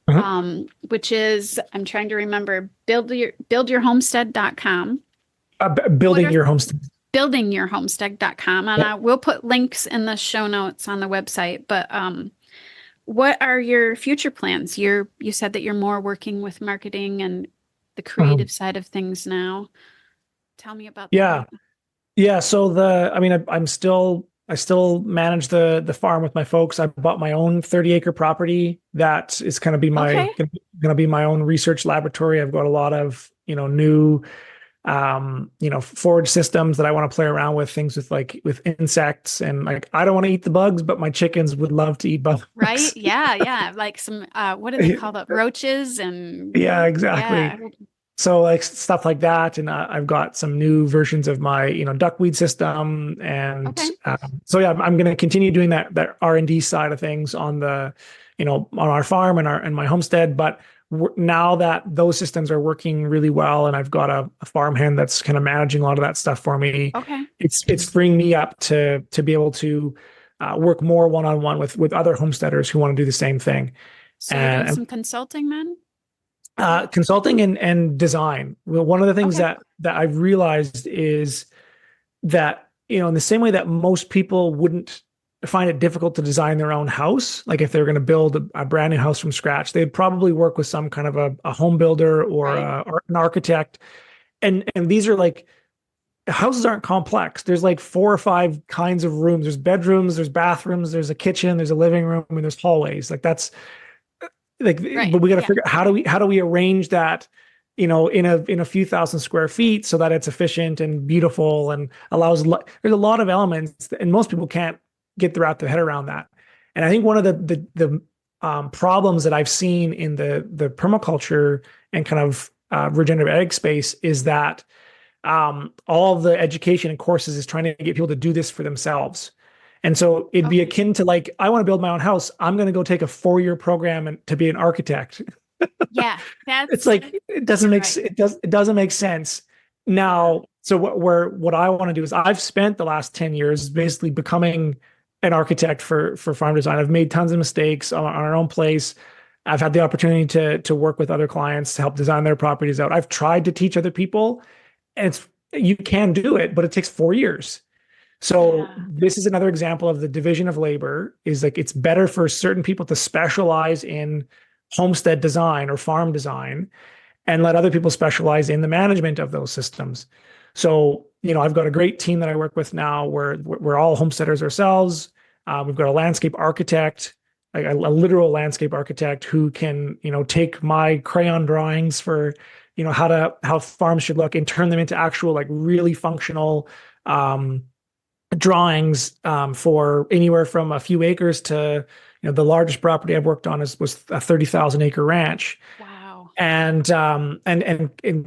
Mhm. which is, I'm trying to remember, buildyourhomestead.com. What Building are your homestead. buildingyourhomestead.com? And Yeah. I will put links in the show notes on the website, but what are your future plans? You said that you're more working with marketing and the Mhm. creative side of things now. Tell me about Yeah. that. Yeah. So I mean, I still manage the farm with my folks. I bought my own 30-acre property that is kind of be Okay. gonna be my own research laboratory. I've got a lot of, new forage systems that I want to play around with, things with insects, and like I don't want to eat the bugs, but my chickens would love to eat Right? bugs. Yeah, yeah. Like some what do they call it? Roaches Yeah, and exactly. yeah. So like stuff like that, and I've got some new versions of my duckweed system, and Okay. so yeah, I'm going to continue doing that R&D side of things on on our farm and my homestead. But now that those systems are working really well, and I've got a farmhand that's kind of managing a lot of that stuff for me, Okay. it's freeing me up to be able to work more one-on-one with other homesteaders who want to do the same thing. So you're doing And some consulting then? Yeah. consulting and design. Well, one of the things Okay. that I've realized is that, in the same way that most people wouldn't find it difficult to design their own house, like if they're going to build a brand new house from scratch, they'd probably work with some kind of a home builder Right. or an architect. And these are like, houses aren't complex. There's like 4 or 5 kinds of rooms. There's bedrooms, there's bathrooms, there's a kitchen, there's a living room, and there's hallways. Like that's like, Right. but we got to Yeah. figure out how do we arrange that, in a few thousand square feet so that it's efficient and beautiful and there's a lot of elements and most people can't get their head around that. And I think one of the problems that I've seen in the permaculture and kind of regenerative ag space is that all of the education and courses is trying to get people to do this for themselves. And so it'd be Okay. akin to like, I want to build my own house. I'm going to go take a 4-year program to be an architect. Yeah. It's That's like, right. it doesn't make sense. Yeah. Now, so what I want to do is I've spent the last 10 years basically becoming an architect for farm design. I've made tons of mistakes on our own place. I've had the opportunity to work with other clients to help design their properties out. I've tried to teach other people, and you can do it, but it takes 4 years. So Yeah. this is another example of the division of labor. Is like it's better for certain people to specialize in homestead design or farm design and let other people specialize in the management of those systems. So, I've got a great team that I work with now where we're all homesteaders ourselves. We've got a landscape architect, a literal landscape architect who can, take my crayon drawings for, how farms should look and turn them into actual, like really functional drawings for anywhere from a few acres to, the largest property I've worked on was a 30,000 acre ranch. Wow. And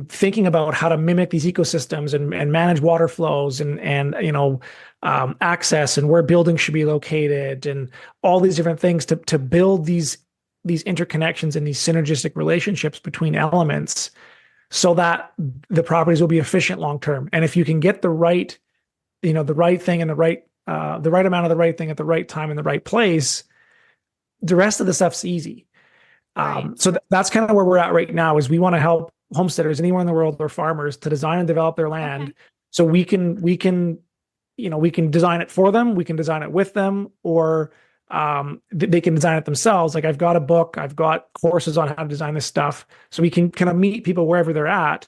thinking about how to mimic these ecosystems and manage water flows and access and where buildings should be located and all these different things to build these interconnections and these synergistic relationships between elements so that the properties will be efficient long term. And if you can get the right thing and the right amount of the right thing at the right time in the right place, the rest of the stuff's easy. Right. So that's kind of where we're at right now is we want to help homesteaders anywhere in the world or farmers to design and develop their land Okay. so we can design it for them, we can design it with them, or they can design it themselves. Like I've got a book, I've got courses on how to design this stuff so we can kind of meet people wherever they're at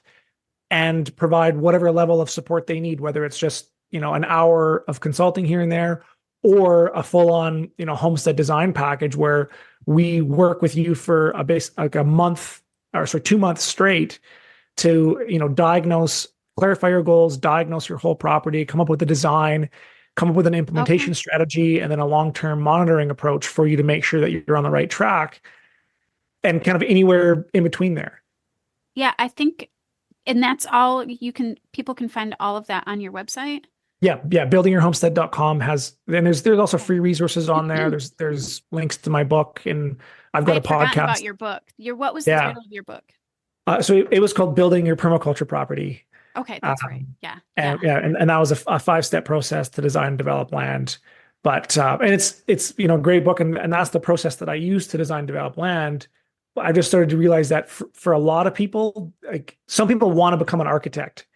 and provide whatever level of support they need, whether it's just, an hour of consulting here and there, or a full-on, homestead design package where we work with you for like a month or so 2 months straight to, diagnose, clarify your goals, diagnose your whole property, come up with a design, come up with an Okay. implementation strategy, and then a long-term monitoring approach for you to make sure that you're on the right track and kind of anywhere in between there. Yeah, I think, and that's all people can find all of that on your website. Yeah, yeah. Buildingyourhomestead.com has, and there's also Okay. free resources on there. There's links to my book, and I've I got a had forgotten podcast. about your book. What was the Yeah. title of your book? So it was called Building Your Permaculture Property. Okay, that's right. Yeah, And yeah. yeah, and that was a 5-step process to design and develop land. But and it's a great book, and that's the process that I use to design and develop land. I just started to realize that for a lot of people, like some people want to become an architect,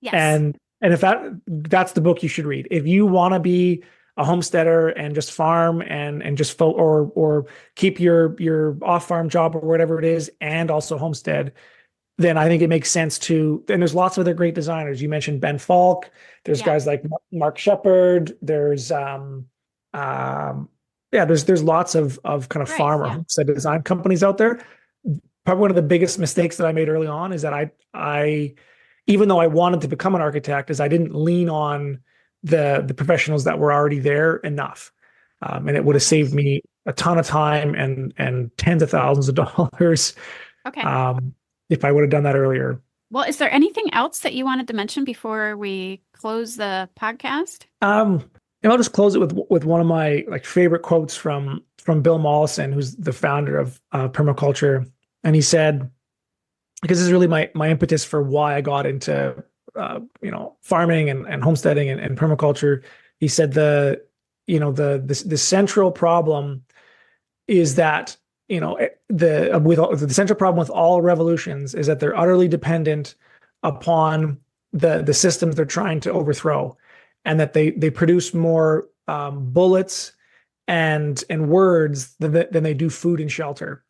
Yes. and if that's the book you should read. If you want to be a homesteader and just farm and just or keep your off farm job or whatever it is, and also homestead, then I think it makes sense to. And there's lots of other great designers. You mentioned Ben Falk. There's Yeah. guys like Mark Shepard. There's yeah, there's lots of kind of Right. farm or Yeah. homestead design companies out there. Probably one of the biggest mistakes that I made early on is that I even though I wanted to become an architect, is I didn't lean on the professionals that were already there enough, and it would have Okay. saved me a ton of time and tens of thousands of dollars, Okay. um, if I would have done that earlier. Well, is there anything else that you wanted to mention before we close the podcast? And I'll just close it with one of my like favorite quotes from Bill Mollison, who's the founder of permaculture, and he said, because this is really my impetus for why I got into farming and homesteading and permaculture. He said the central problem is that the central problem with all revolutions is that they're utterly dependent upon the systems they're trying to overthrow, and that they produce more bullets and words than they do food and shelter.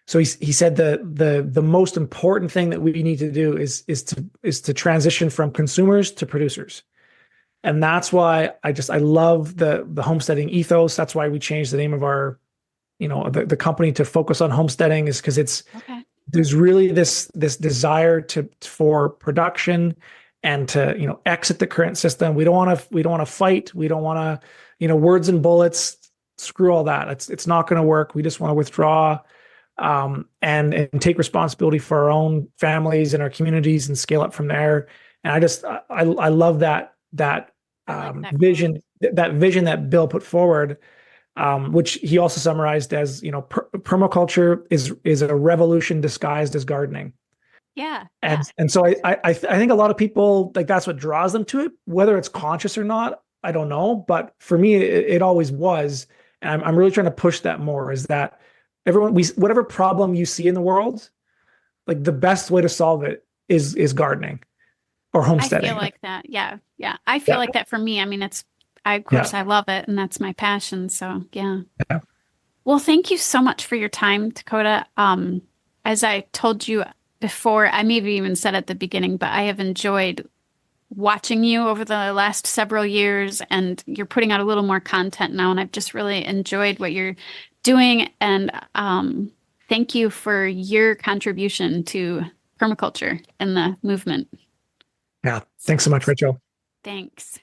So he said the most important thing that we need to do is to transition from consumers to producers. And that's why I love the homesteading ethos. That's why we changed the name of our, the company to focus on homesteading, is because Okay. there's really this desire for production and to, exit the current system. We don't want to fight. We don't want to, words and bullets, screw all that. It's not going to work. We just want to withdraw, and take responsibility for our own families and our communities and scale up from there. And I love that I like that quote. vision, that vision that Bill put forward, which he also summarized as, permaculture is a revolution disguised as gardening. Yeah. And Yeah. and so I think a lot of people, like, that's what draws them to it, whether it's conscious or not, I don't know. But for me, it always was. And I'm really trying to push that more, is that whatever problem you see in the world, like the best way to solve it is gardening or I feel homesteading. like that. Yeah. Yeah. I feel Yeah. like that for me. I mean, of Yeah. course, I love it and that's my passion. So, yeah. Yeah. Well, thank you so much for your time, Takota. As I told you before, I maybe even said at the beginning, but I have enjoyed watching you over the last several years, and you're putting out a little more content now, and I've just really enjoyed what you're doing. And thank you for your contribution to permaculture and the movement. Yeah. So, Thanks so much, Rachel. thanks.